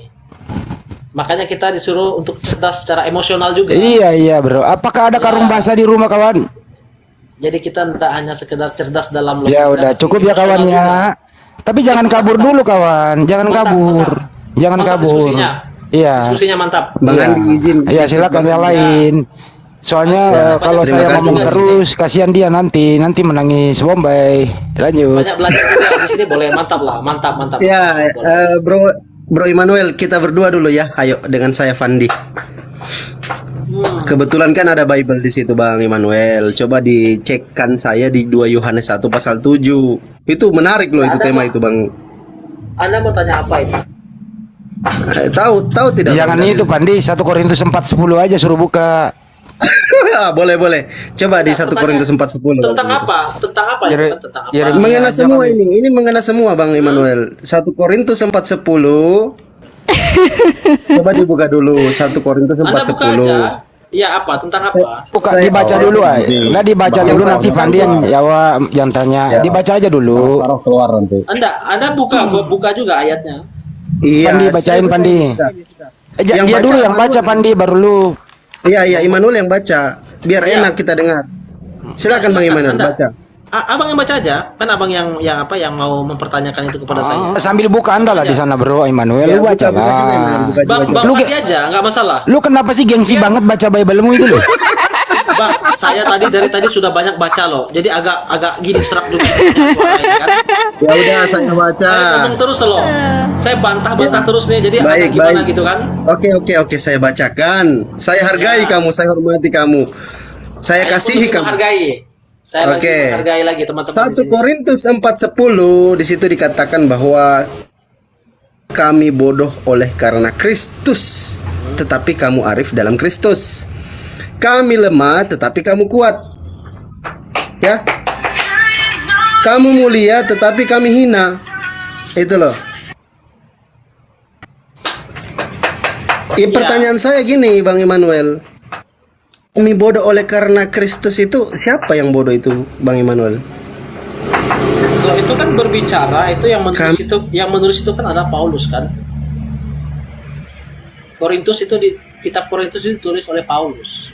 Makanya kita disuruh untuk cerdas secara emosional juga. Iya bro. Apakah ada karung basah di rumah kawan? Jadi kita tidak hanya sekedar cerdas dalam logika. Ya udah cukup ya kawan ya. Tapi jangan kabur dulu kawan. Jangan kabur. Jangan kabur. Iya. Diskusinya mantap. Bang Andi izin. Iya silakan yang lain. Soalnya kalau saya ngomong terus kasihan dia nanti menangis Bombay. Lanjut. Banyak belajar juga di sini boleh mantap lah, mantap. Ya, Bro Immanuel, kita berdua dulu ya. Ayo dengan saya Fandi. Kebetulan kan ada Bible di situ Bang Immanuel. Coba dicekkan saya di 2 Yohanes 1 pasal 7. Itu menarik loh itu tema itu Bang. Anda mau tanya apa itu? Tahu tidak? Jangan Bang? itu Pandi, 1 Korintus 4:10 aja suruh buka. boleh. Coba di 1 Korintus 4:10. Tentang apa? Tentang apa? Mengena semua ini. Ini mengena semua Bang Immanuel. 1 Korintus 4:10. Coba dibuka dulu 1 Korintus 4:10. Anda buka aja. Iya apa? Tentang apa? Buka, dibaca dulu aja. Nah, dibaca dulu nanti Pandi yang jawab, yang tanya. Dibaca aja dulu. Anda buka juga ayatnya. Iya. Pandi bacain Pandi. Dia dulu yang baca Pandi baru lu. Iya, Immanuel yang baca. Biar enak kita dengar. Silakan Bang Immanuel baca. Abang yang baca aja. Kan abang yang mau mempertanyakan itu kepada saya. Sambil buka Anda lah di sana bro Immanuel. Lu baca lah. Bang baca aja, nggak masalah. Lu kenapa sih gengsi banget baca Bible-mu itu loh? Bang, saya dari tadi sudah banyak baca loh. Jadi agak gini serak dulu suara ini kan. Ya udah saya baca. Saya ngomong terus loh. Saya bantah terus nih. Jadi agak gimana gitu kan? Oke, saya bacakan. Saya hargai kamu, saya hormati kamu. Saya kasihi kamu. Saya menghargai lagi teman-teman. 1 Korintus 4:10 di situ dikatakan bahwa kami bodoh oleh karena Kristus, tetapi kamu arif dalam Kristus. Kami lemah tetapi kamu kuat. Ya. Kamu mulia tetapi kami hina. Itu loh. Pertanyaan saya gini, Bang Immanuel. Kami bodoh oleh karena Kristus itu siapa yang bodoh itu, Bang Immanuel? Kalau itu kan berbicara itu yang menulis itu kan adalah Paulus kan. Korintus itu di kitab Korintus itu ditulis oleh Paulus.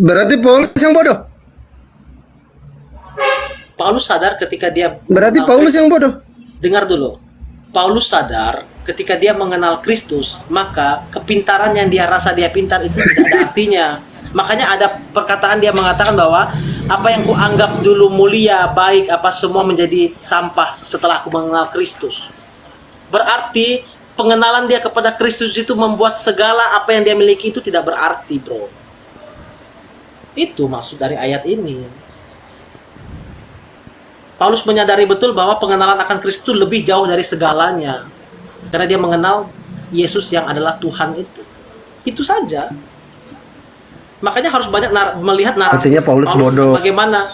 Berarti Paulus yang bodoh. Paulus sadar ketika dia Berarti Paulus yang bodoh. Dengar dulu. Paulus sadar ketika dia mengenal Kristus, maka kepintaran yang dia rasa dia pintar itu tidak ada artinya. Makanya ada perkataan dia mengatakan bahwa apa yang kuanggap dulu mulia, baik, apa semua menjadi sampah setelah aku mengenal Kristus. Berarti pengenalan dia kepada Kristus itu membuat segala apa yang dia miliki itu tidak berarti, bro. Itu maksud dari ayat ini. Paulus menyadari betul bahwa pengenalan akan Kristus itu lebih jauh dari segalanya. Karena dia mengenal Yesus yang adalah Tuhan itu. Itu saja. Makanya harus banyak melihat narasi. Artinya Paulus bodoh. Bagaimana?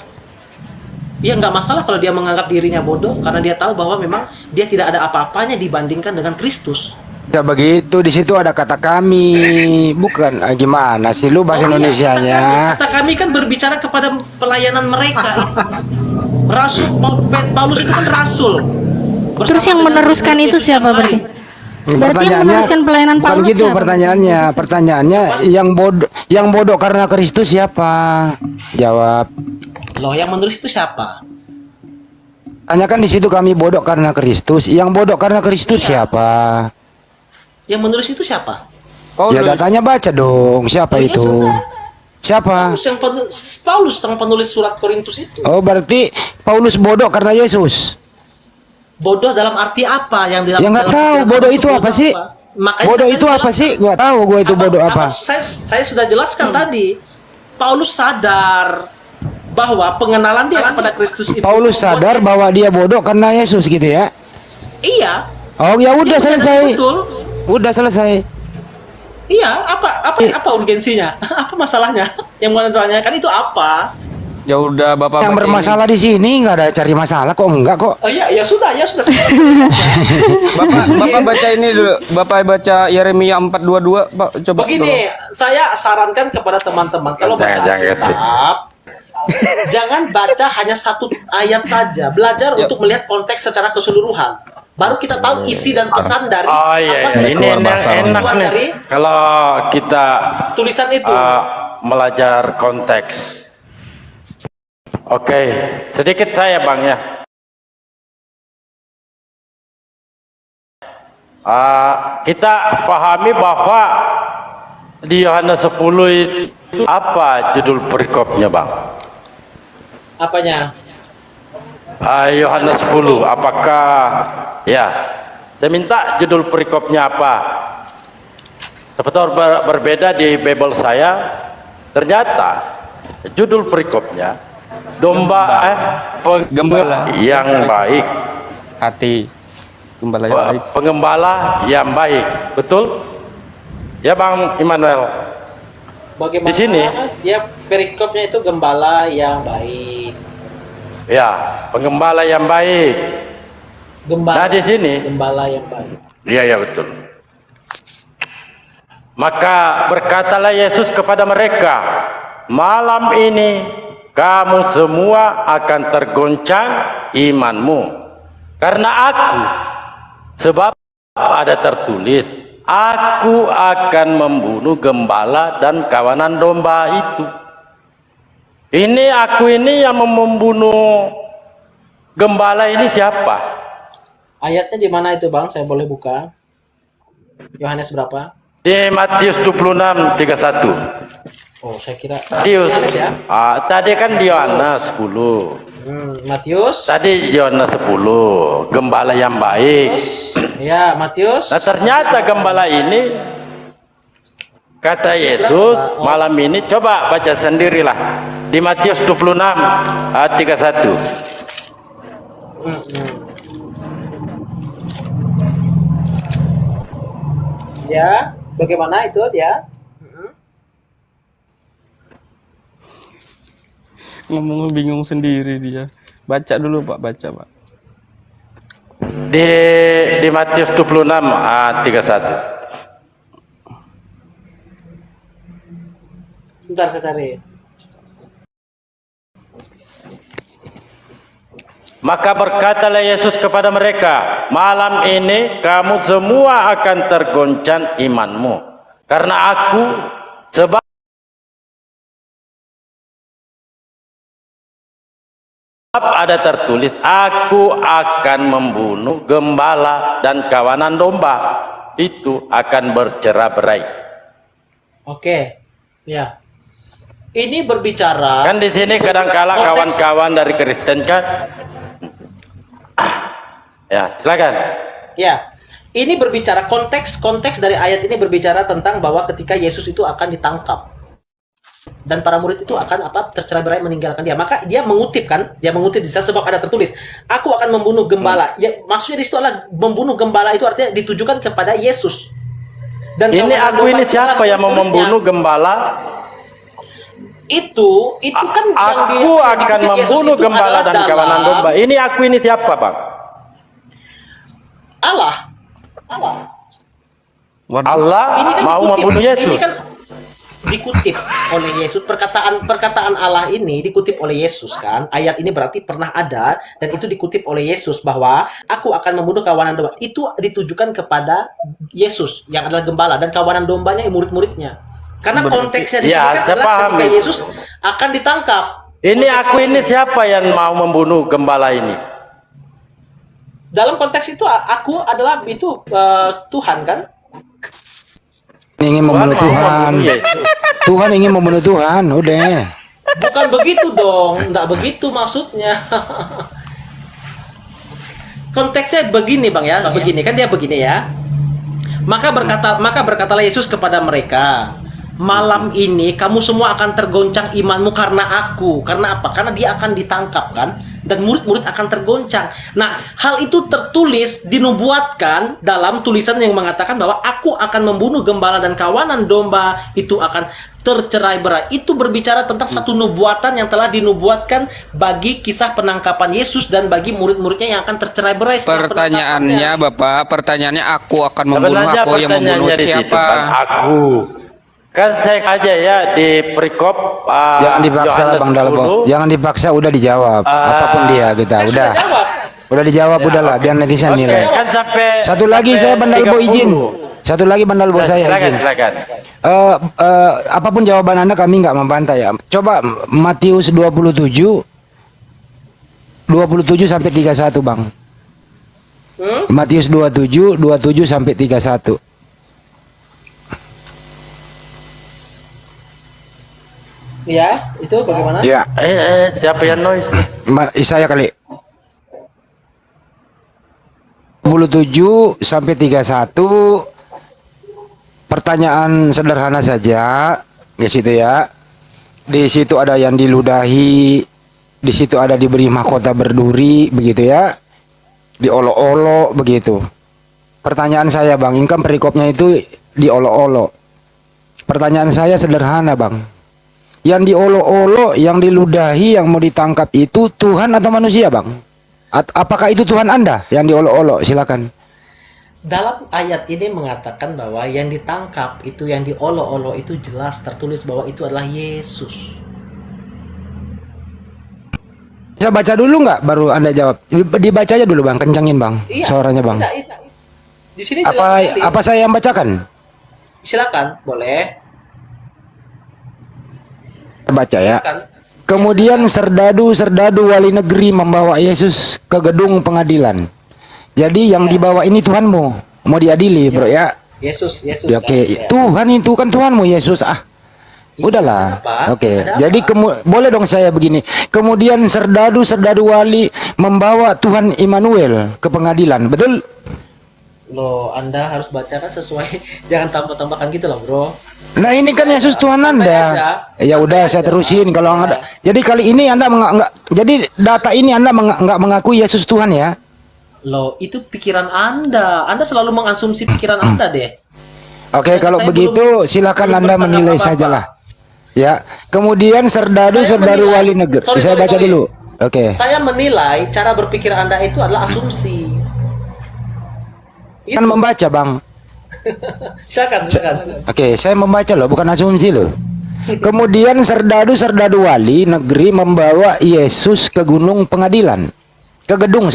Ya nggak masalah kalau dia menganggap dirinya bodoh. Karena dia tahu bahwa memang dia tidak ada apa-apanya dibandingkan dengan Kristus. Tidak begitu, di situ ada kata kami, bukan gimana sih lu bahasa Indonesianya? Kata kami kan berbicara kepada pelayanan mereka. Rasul Paulus itu kan rasul. Terus yang meneruskan itu siapa berarti? Berarti yang meneruskan pelayanan bukan Paulus gitu siapa? pertanyaannya yang bodoh karena Kristus siapa? Jawab. Loh, yang menulis itu siapa? Tanyakan di situ kami bodoh karena Kristus. Yang bodoh karena Kristus siapa? Yang menulis itu siapa? Ya datanya baca dong. Siapa Oh, ya itu? sudah. Siapa? Paulus yang penulis surat Korintus itu. Oh berarti Paulus bodoh karena Yesus. Bodoh dalam arti apa yang Ya nggak tahu bodoh itu apa sih? Makanya Bodoh saya itu apa jelaskan. sih? Nggak tahu gue itu bodoh apa. Saya sudah jelaskan tadi. Paulus sadar bahwa pengenalan dia kepada Kristus itu. Paulus sadar bahwa dia bodoh karena Yesus gitu ya? Iya. Oh ya udah Dia selesai. betul. Udah selesai. Iya, apa urgensinya? Apa masalahnya? Yang mau ditanyakan itu apa? Ya udah Bapak Yang bacain. bermasalah di sini nggak ada cari masalah kok enggak kok. Oh iya, ya sudah. Bapak baca ini dulu. Bapak baca Yeremia 4:22, Pak. Coba. Begini, saya sarankan kepada teman-teman kalau baca Alkitab, jangan baca hanya satu ayat saja. Belajar untuk melihat konteks secara keseluruhan. Baru kita tahu isi dan pesan dari Oh iya, apa ini sebenarnya enak tujuan nih. dari Kalau kita tulisan itu. belajar konteks. Oke, sedikit saya Bang ya. Kita pahami bahwa di Yohanes 10 itu apa judul perikopnya Bang? Apanya? Yohanes 10, apakah ya? Saya minta judul perikopnya apa? Seperti berbeda di Bible saya, ternyata judul perikopnya domba Gembala yang baik, hati. Gembala yang baik. pengembala yang baik, betul? Ya Bang Immanuel. Bagaimana Di sini ya perikopnya itu gembala yang baik. ya, pengembala yang baik. Gembala. Nah di sini, Gembala yang baik. iya betul. Maka berkatalah Yesus kepada mereka, malam ini kamu semua akan tergoncang imanmu karena aku, sebab ada tertulis, aku akan membunuh gembala dan kawanan domba itu. Ini aku ini yang membunuh gembala ini siapa? Ayatnya di mana itu, Bang? Saya boleh buka. Yohanes berapa? Di Matius 26:31. Oh, saya kira Matius. ya. Tadi kan di Yohanes 10. Matius. Tadi Yohanes 10, gembala yang baik. Ya, Matius. Nah, ternyata gembala ini kata Yesus malam ini, coba baca sendirilah di Matius 26:31. Ya, bagaimana itu dia? Ngomong bingung sendiri dia. Baca dulu Pak, baca Pak. Di Matius 26:31. Sebentar saya cari. Maka berkatalah Yesus kepada mereka, malam ini kamu semua akan tergoncang imanmu. Karena aku, sebab ada tertulis, aku akan membunuh gembala dan kawanan domba. Itu akan bercerai-berai. Oke, ya. Ini berbicara. Kan di sini kadang-kala konteks- kawan-kawan dari Kristen kan. Ya, silakan. Ya, ini berbicara konteks dari ayat ini berbicara tentang bahwa ketika Yesus itu akan ditangkap dan para murid itu akan tercerai-berai meninggalkan dia. Maka dia mengutip di sana sebab ada tertulis, aku akan membunuh gembala. Ya, maksudnya di situ adalah membunuh gembala itu artinya ditujukan kepada Yesus. Dan Ini kawanan aku domba ini itu siapa adalah yang mau murid-muridnya. membunuh gembala? Itu kan Aku akan dikutip Yesus membunuh itu gembala adalah dan kawanan dalam domba. Ini aku ini siapa, Bang? Allah. Allah Ini kan mau dikutip. membunuh Yesus. Ini kan dikutip oleh Yesus, perkataan Allah ini dikutip oleh Yesus kan. Ayat ini berarti pernah ada dan itu dikutip oleh Yesus bahwa aku akan membunuh kawanan domba. Itu ditujukan kepada Yesus yang adalah gembala dan kawanan dombanya murid-muridnya. Karena konteksnya di sini Ya, kan saya adalah paham ketika itu. Yesus akan ditangkap. Ini Konteks aku ini siapa yang mau membunuh gembala ini? dalam konteks itu aku adalah itu Tuhan kan. Ingin membunuh mau Tuhan. membunuh Yesus. Tuhan ingin membunuh Tuhan, udah. Bukan begitu dong, enggak begitu maksudnya. Konteksnya begini Bang ya, begini kan dia begini ya. Maka berkatalah Yesus kepada mereka, malam ini kamu semua akan tergoncang imanmu karena aku. Karena apa? Karena dia akan ditangkap kan, dan murid-murid akan tergoncang. Nah, hal itu tertulis, dinubuatkan dalam tulisan yang mengatakan bahwa aku akan membunuh gembala dan kawanan domba itu akan tercerai-berai. Itu berbicara tentang satu nubuatan yang telah dinubuatkan bagi kisah penangkapan Yesus dan bagi murid-muridnya yang akan tercerai-berai setelah Pertanyaannya penangkapannya. Bapak, pertanyaannya aku akan membunuh, Sebenarnya aku yang membunuh pertanyaannya di situ, siapa? Bang, aku. Kan saya aja ya di perikop Jangan dipaksa lah Yohanes Bang Dalbo. 10. Jangan dipaksa, udah dijawab. Apapun dia kita, Saya udah. sudah jawab. Udah dijawab, udahlah biar netizen Oke, nilai. kan sampai Satu lagi saya Bang Dalbo 30. izin. Satu lagi Bang Dalbo Ya, saya silakan, izin. silakan. Apapun jawaban Anda kami nggak membantah ya. Coba Matius 27 sampai 31 Bang. Matius 27 sampai 31. Ya, itu bagaimana? Ya, Siapa yang noise? saya kali. 27 sampai 31. Pertanyaan sederhana saja di situ ya. Di situ ada yang diludahi, di situ ada diberi mahkota berduri, begitu ya. Diolok-olok begitu. Pertanyaan saya Bang, ini kan perikopnya itu diolok-olok. Pertanyaan saya sederhana Bang. Yang diolok-olok, yang diludahi, yang mau ditangkap itu Tuhan atau manusia Bang? Apakah itu Tuhan Anda yang diolok-olok? Silakan. Dalam ayat ini mengatakan bahwa yang ditangkap itu, yang diolok-olok itu jelas tertulis bahwa itu adalah Yesus. Saya baca dulu nggak baru Anda jawab? Dibaca aja dulu Bang, kencangin Bang suaranya Bang. Di sini jelas sekali. Apa saya yang bacakan? Silakan, boleh. Baca ya. Silakan. Kemudian serdadu-serdadu wali negeri membawa Yesus ke gedung pengadilan. Jadi yang dibawa ini Tuhanmu, mau diadili bro ya. Yesus. Ya, Oke, Tuhan itu kan Tuhanmu Yesus Udahlah. Kenapa? Oke. Ada Jadi boleh dong saya begini. Kemudian serdadu-serdadu wali membawa Tuhan Immanuel ke pengadilan. Betul? Loh, Anda harus bacakan sesuai, jangan tambah-tambahkan gitu loh, bro. Nah ini kan Yesus Tuhan Anda. Ya udah saya terusin kalau Anda. Jadi kali ini Anda jadi data ini Anda nggak mengakui Yesus Tuhan ya? Loh, itu pikiran Anda. Anda selalu mengasumsi pikiran Anda deh. Oke, kalau Saya begitu silakan Anda menilai sajalah. Ya. Kemudian serdadu-serdadu wali negeri. Saya baca dulu. Oke. Saya menilai cara berpikir Anda itu adalah asumsi. Kan membaca, Bang. Silakan. Oke, saya membaca loh, bukan asumsi loh. Kemudian serdadu-serdadu wali negeri membawa Yesus ke gunung pengadilan. Ke gedung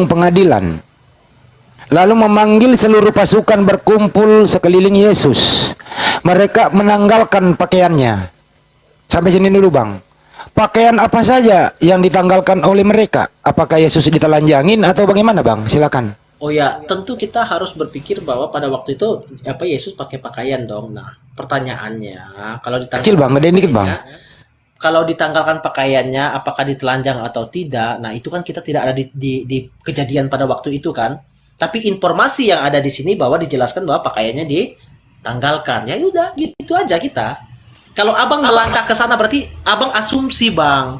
pengadilan. Lalu memanggil seluruh pasukan berkumpul sekeliling Yesus. Mereka menanggalkan pakaiannya. Sampai sini dulu Bang. Pakaian apa saja yang ditanggalkan oleh mereka? Apakah Yesus ditelanjangin atau bagaimana Bang? Silakan. Oh ya, tentu kita harus berpikir bahwa pada waktu itu Yesus pakai pakaian dong. Nah, pertanyaannya, kalau ditanggalkan Kecil Bang, gedein dikit Bang. kalau ditanggalkan pakaiannya, apakah ditelanjang atau tidak? Nah, itu kan kita tidak ada di kejadian pada waktu itu kan. Tapi informasi yang ada di sini bahwa dijelaskan bahwa pakaiannya ditanggalkan. Ya udah, gitu aja kita. Kalau abang melangkah ke sana berarti abang asumsi Bang.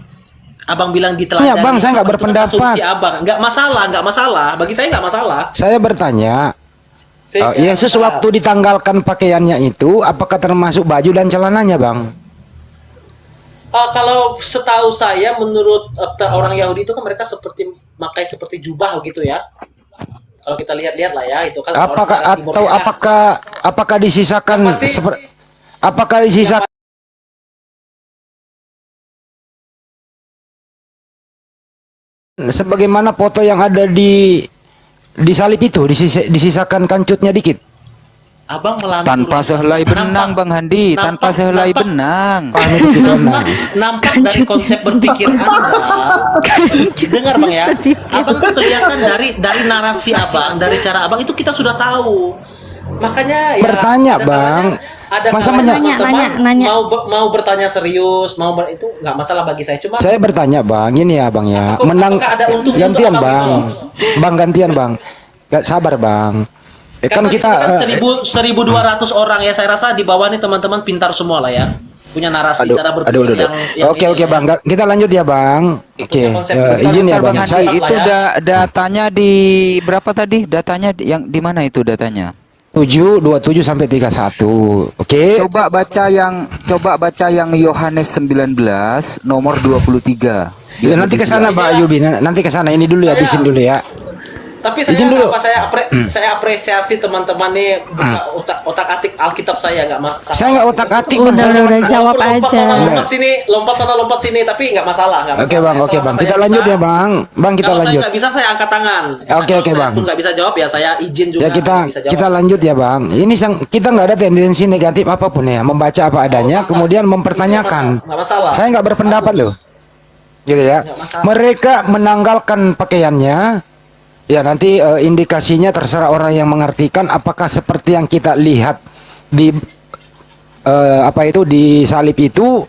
Abang bilang ditelanjangi. Ya Bang, saya nggak berpendapat. Asumsi abang, nggak masalah. Bagi saya nggak masalah. Saya bertanya, Yesus Sehingga- waktu ditanggalkan pakaiannya itu, apakah termasuk baju dan celananya Bang? Kalau setahu saya, menurut orang Yahudi itu kan mereka seperti jubah gitu ya. Kalau kita lihat-lihat lah ya, itu kan. Apakah orang Timur atau Tengah. apakah disisakan Pasti- apakah disisakan sebagaimana foto yang ada di salib itu, disisakan kancutnya dikit? Abang melantur. Tanpa sehelai benang Bang Handi, tanpa sehelai benang. Nampak dari konsep berpikir Anda. Dengar Bang ya. Abang tuh kelihatan dari narasi Abang, dari cara Abang itu kita sudah tahu. Makanya ya Bertanya, ada Bang. kalanya- ada Masa kalanya nanya, teman-teman nanya. mau bertanya serius, itu nggak masalah bagi saya. Cuma Saya bertanya Bang, ini ya Bang ya, Apakah menang ada untungnya untuk gantian Abang Bang, Bang gantian Bang, gak sabar Bang. Kan karena kita 1.200 orang ya, saya rasa di bawah ini teman-teman pintar semua lah ya, punya narasi cara berpikir aduh. yang Oke ini ya. Bang, kita lanjut ya Bang. Oke, konsep izin ya Bentar, Bang. Bang Handi, Saya itu lah ya. datanya di berapa tadi? Datanya yang di mana itu datanya? 7:27 sampai 31. Oke. Coba baca yang Yohanes 19 nomor 23. Ya, nanti ke sana Pak Ayubi, nanti ke sana. Ini dulu ya, habisin dulu ya. Tapi saya Izin dulu. saya apresiasi teman-teman nih buka otak-atik Alkitab saya nggak masalah. Saya nggak otak-atik Bang. Saya Udah jawab Lompat aja. sana, lompat sana, lompat sini, tapi nggak masalah. Oke Bang, oke Bang. Kita lanjut ya Bang. Bang, kita Kalau lanjut. saya nggak bisa, saya angkat tangan. Oke, Kalau oke, saya Bang. pun nggak bisa jawab ya, saya izin juga. Ya nggak bisa jawab. kita lanjut ya Bang. Ini kita nggak ada tendensi negatif apapun ya, membaca apa adanya, kemudian mempertanyakan. Nggak masalah. Saya nggak berpendapat loh, gitu ya. Nggak masalah. Mereka menanggalkan pakaiannya. Ya nanti indikasinya terserah orang yang mengartikan. Apakah seperti yang kita lihat di di salib itu,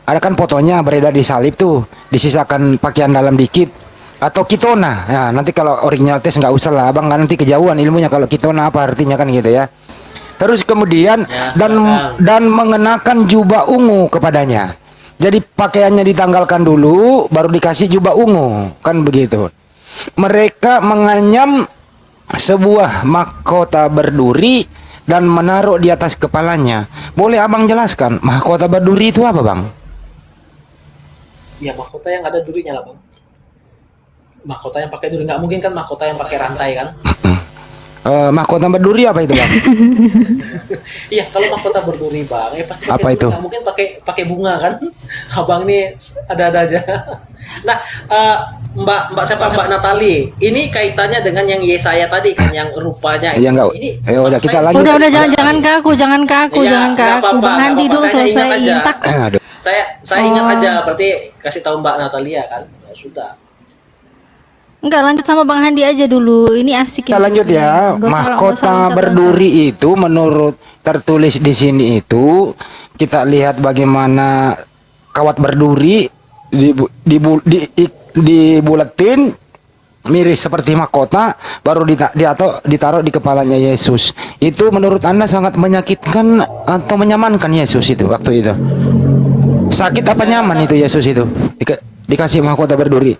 ada kan fotonya beredar di salib tuh, disisakan pakaian dalam dikit atau kitona. Ya nanti kalau original tes nggak usah lah, Abang, kan nanti kejauhan ilmunya kalau kitona apa artinya kan gitu ya. Terus kemudian Ya, dan mengenakan jubah ungu kepadanya. Jadi pakaiannya ditanggalkan dulu, baru dikasih jubah ungu, kan begitu. Mereka menganyam sebuah mahkota berduri dan menaruh di atas kepalanya. Boleh Abang jelaskan mahkota berduri itu apa Bang? Ya mahkota yang ada durinya lah Bang. Mahkota yang pakai duri, nggak mungkin kan mahkota yang pakai rantai kan? Mahkota berduri apa itu Bang? Iya, kalau mahkota berduri Bang, ya pasti pakai Apa duri, itu? nggak mungkin pakai bunga kan? Abang nih ada-ada aja. Nah, Mbak Natali, ini kaitannya dengan yang Yesaya tadi kan, yang rupanya Iya, nggak. ini. Ya udah, kita lanjut. Udah jangan ke aku, jangan ke aku, Ya, jangan ke nggak aku. apa-apa, Bang nggak Handi apa-apa, dulu saya ingat aja. selesaiin. Tak. Aduh. Saya ingat aja, berarti kasih tahu Mbak Natalia kan? Ya sudah. Enggak, lanjut sama Bang Handi aja dulu. Ini asik. Kita ini. lanjut ya. Nggak usah- nggak usah Mahkota loncat-loncat. berduri itu menurut tertulis di sini itu, kita lihat bagaimana kawat berduri dibuletin miris seperti mahkota, baru ditaruh di kepalanya Yesus. Itu menurut Anda sangat menyakitkan atau menyamankan Yesus itu waktu itu? Sakit apa nyaman itu Yesus itu? Dikasih mahkota berduri.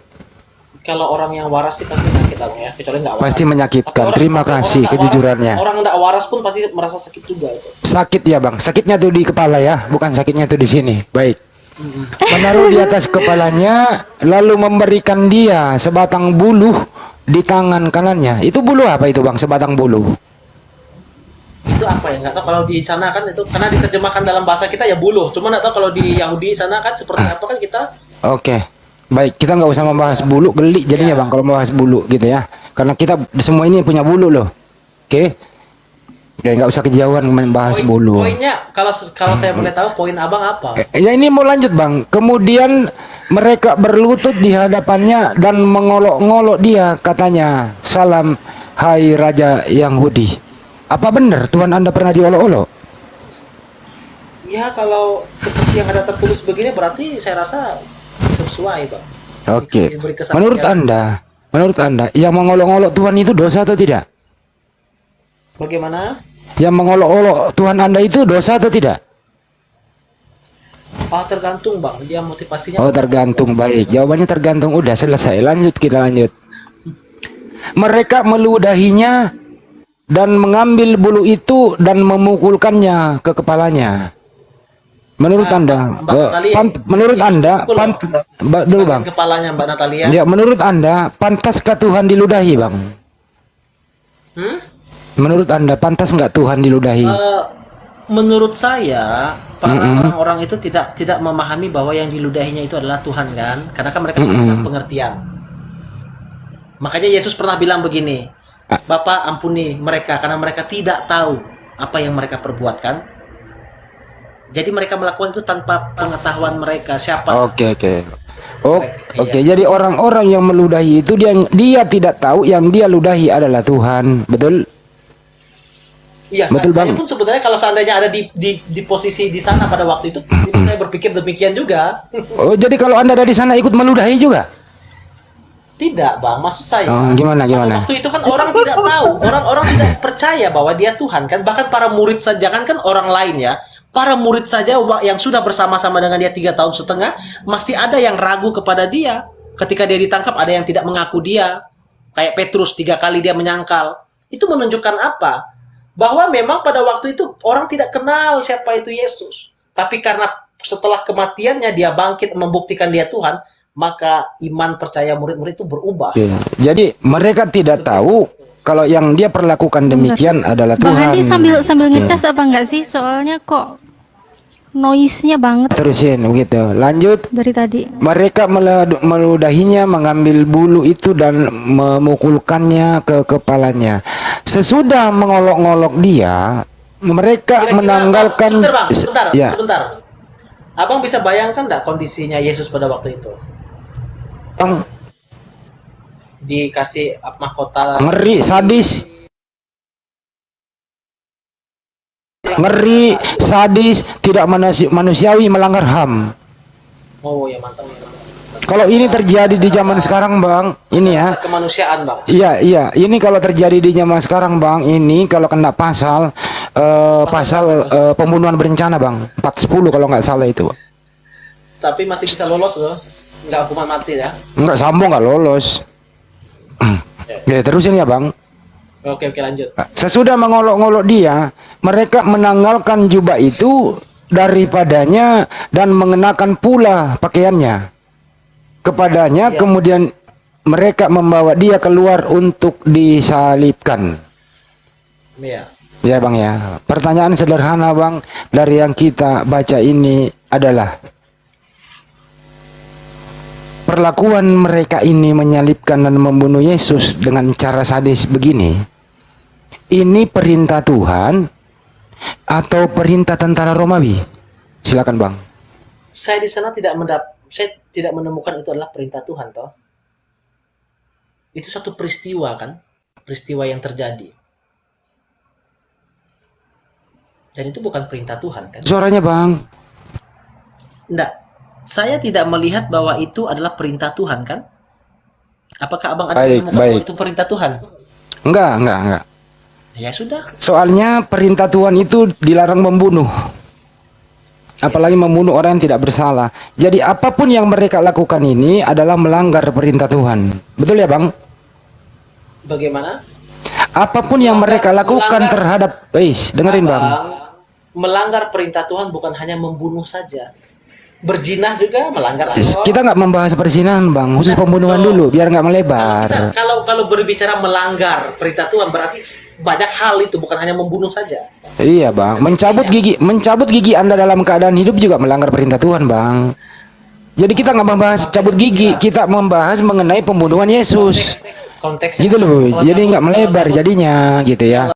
Kalau orang yang waras sih pasti sakit Bang ya, kecuali nggak waras. Pasti menyakitkan. Tapi Terima orang kasih nggak kejujurannya. waras, orang nggak waras pun pasti merasa sakit juga itu. Sakit ya Bang, sakitnya tuh di kepala ya, bukan sakitnya tuh di sini. Baik. Menaruh di atas kepalanya, lalu memberikan dia sebatang buluh di tangan kanannya. Itu buluh apa itu Bang? Sebatang buluh. Itu apa ya? Nggak tahu kalau di sana kan itu karena diterjemahkan dalam bahasa kita ya buluh. Cuma nggak tahu kalau di Yahudi sana kan seperti apa kan kita. Oke. Baik, kita nggak usah membahas bulu, geli jadinya Bang kalau membahas bulu gitu ya. Karena kita semua ini punya bulu loh. Oke. Ya nggak usah kejauhan membahas bulu. Poinnya kalau saya boleh tahu poin abang apa? Ya ini mau lanjut Bang. Kemudian mereka berlutut di hadapannya dan mengolok-ngolok dia, katanya, "Salam hai Raja Yahudi." Apa benar Tuhan Anda pernah diolok-olok? Ya kalau seperti yang ada tertulis begini berarti saya rasa sesuai Bang. Oke. Diberi kesaksian. Menurut Anda yang mengolok-olok Tuhan itu dosa atau tidak? Bagaimana? Yang mengolok-olok Tuhan Anda itu dosa atau tidak? Oh tergantung Bang, dia motivasinya. Oh tergantung, baik. Jawabannya tergantung, udah selesai. Kita lanjut. Mereka meludahinya dan mengambil bulu itu dan memukulkannya ke kepalanya. Menurut Anda, menurut Anda, dulu Bang. Kepalanya Mbak Natalia. Ya, menurut Anda, pantaskah Tuhan diludahi, Bang? Menurut Anda, pantas nggak Tuhan diludahi? Menurut saya, para orang-orang itu tidak memahami bahwa yang diludahinya itu adalah Tuhan kan? Karena kan mereka tidak pengertian. Makanya Yesus pernah bilang begini, Bapa ampuni mereka karena mereka tidak tahu apa yang mereka perbuat kan? Jadi mereka melakukan itu tanpa pengetahuan mereka siapa. Oke. Jadi orang-orang yang meludahi itu dia tidak tahu yang dia ludahi adalah Tuhan, betul? Iya, betul saya Bang. pun sebenarnya kalau seandainya ada di posisi di sana pada waktu itu saya berpikir demikian juga. Oh, jadi kalau Anda ada di sana ikut meludahi juga? Tidak, Bang. Maksud saya, gimana? waktu itu kan orang tidak tahu, orang-orang tidak percaya bahwa dia Tuhan kan. Bahkan para murid saja, jangan kan orang lain ya, para murid saja yang sudah bersama-sama dengan dia 3 tahun setengah masih ada yang ragu kepada dia. Ketika dia ditangkap ada yang tidak mengaku dia. Kayak Petrus 3 kali dia menyangkal. Itu menunjukkan apa? Bahwa memang pada waktu itu orang tidak kenal siapa itu Yesus. Tapi karena setelah kematiannya dia bangkit membuktikan dia Tuhan, maka iman percaya murid-murid itu berubah. Oke. Jadi mereka tidak tahu kalau yang dia perlakukan demikian adalah Bang Tuhan. Hadi sambil ngecas apa enggak sih? Soalnya kok noise-nya banget Terusin begitu. Lanjut. dari tadi. Mereka meludahinya, mengambil bulu itu dan memukulkannya ke kepalanya. Sesudah mengolok-ngolok dia, mereka Kira-kira, menanggalkan. Sebentar. Abang bisa bayangkan enggak kondisinya Yesus pada waktu itu? Bang, dikasih mahkota ngeri, sadis, tidak manusiawi, melanggar HAM. Oh ya mantap. Kalau ini terjadi di zaman sekarang Bang, ini ya. Kemanusiaan Bang. Iya. Ini kalau terjadi di zaman sekarang Bang, ini kalau kena pasal pembunuhan berencana Bang, 410 kalau nggak salah itu. Tapi masih bisa lolos loh, nggak hukuman mati ya? Nggak, Sambo nggak lolos. Ya terusin ya Bang. Oke lanjut. Sesudah mengolok-ngolok dia, mereka menanggalkan jubah itu daripadanya dan mengenakan pula pakaiannya kepadanya. Kemudian mereka membawa dia keluar untuk disalibkan. Ya Bang ya. Pertanyaan sederhana Bang dari yang kita baca ini adalah, perlakuan mereka ini menyalibkan dan membunuh Yesus dengan cara sadis begini, ini perintah Tuhan atau perintah tentara Romawi? Silakan Bang. Saya di sana saya tidak menemukan itu adalah perintah Tuhan toh. Itu satu peristiwa kan, peristiwa yang terjadi. Dan itu bukan perintah Tuhan kan? Suaranya Bang. Enggak. Saya tidak melihat bahwa itu adalah perintah Tuhan kan? Apakah abang ada Baik. bahwa itu perintah Tuhan? Enggak. Ya sudah. Soalnya perintah Tuhan itu dilarang membunuh. Apalagi membunuh orang yang tidak bersalah. Jadi apapun yang mereka lakukan ini adalah melanggar perintah Tuhan. Betul ya Bang? Bagaimana? Apapun yang mereka lakukan terhadap, dengerin Bang. Melanggar perintah Tuhan bukan hanya membunuh saja. Berzina juga melanggar Allah. Kita nggak membahas perzinahan bang, khusus pembunuhan dulu biar nggak melebar. Kalau berbicara melanggar perintah Tuhan berarti banyak hal itu, bukan hanya membunuh saja. Iya bang, mencabut gigi Anda dalam keadaan hidup juga melanggar perintah Tuhan bang. Jadi kita nggak membahas cabut gigi, kita membahas mengenai pembunuhan Yesus. Konteksnya Gitu loh, jadi nggak melebar jadinya gitu ya.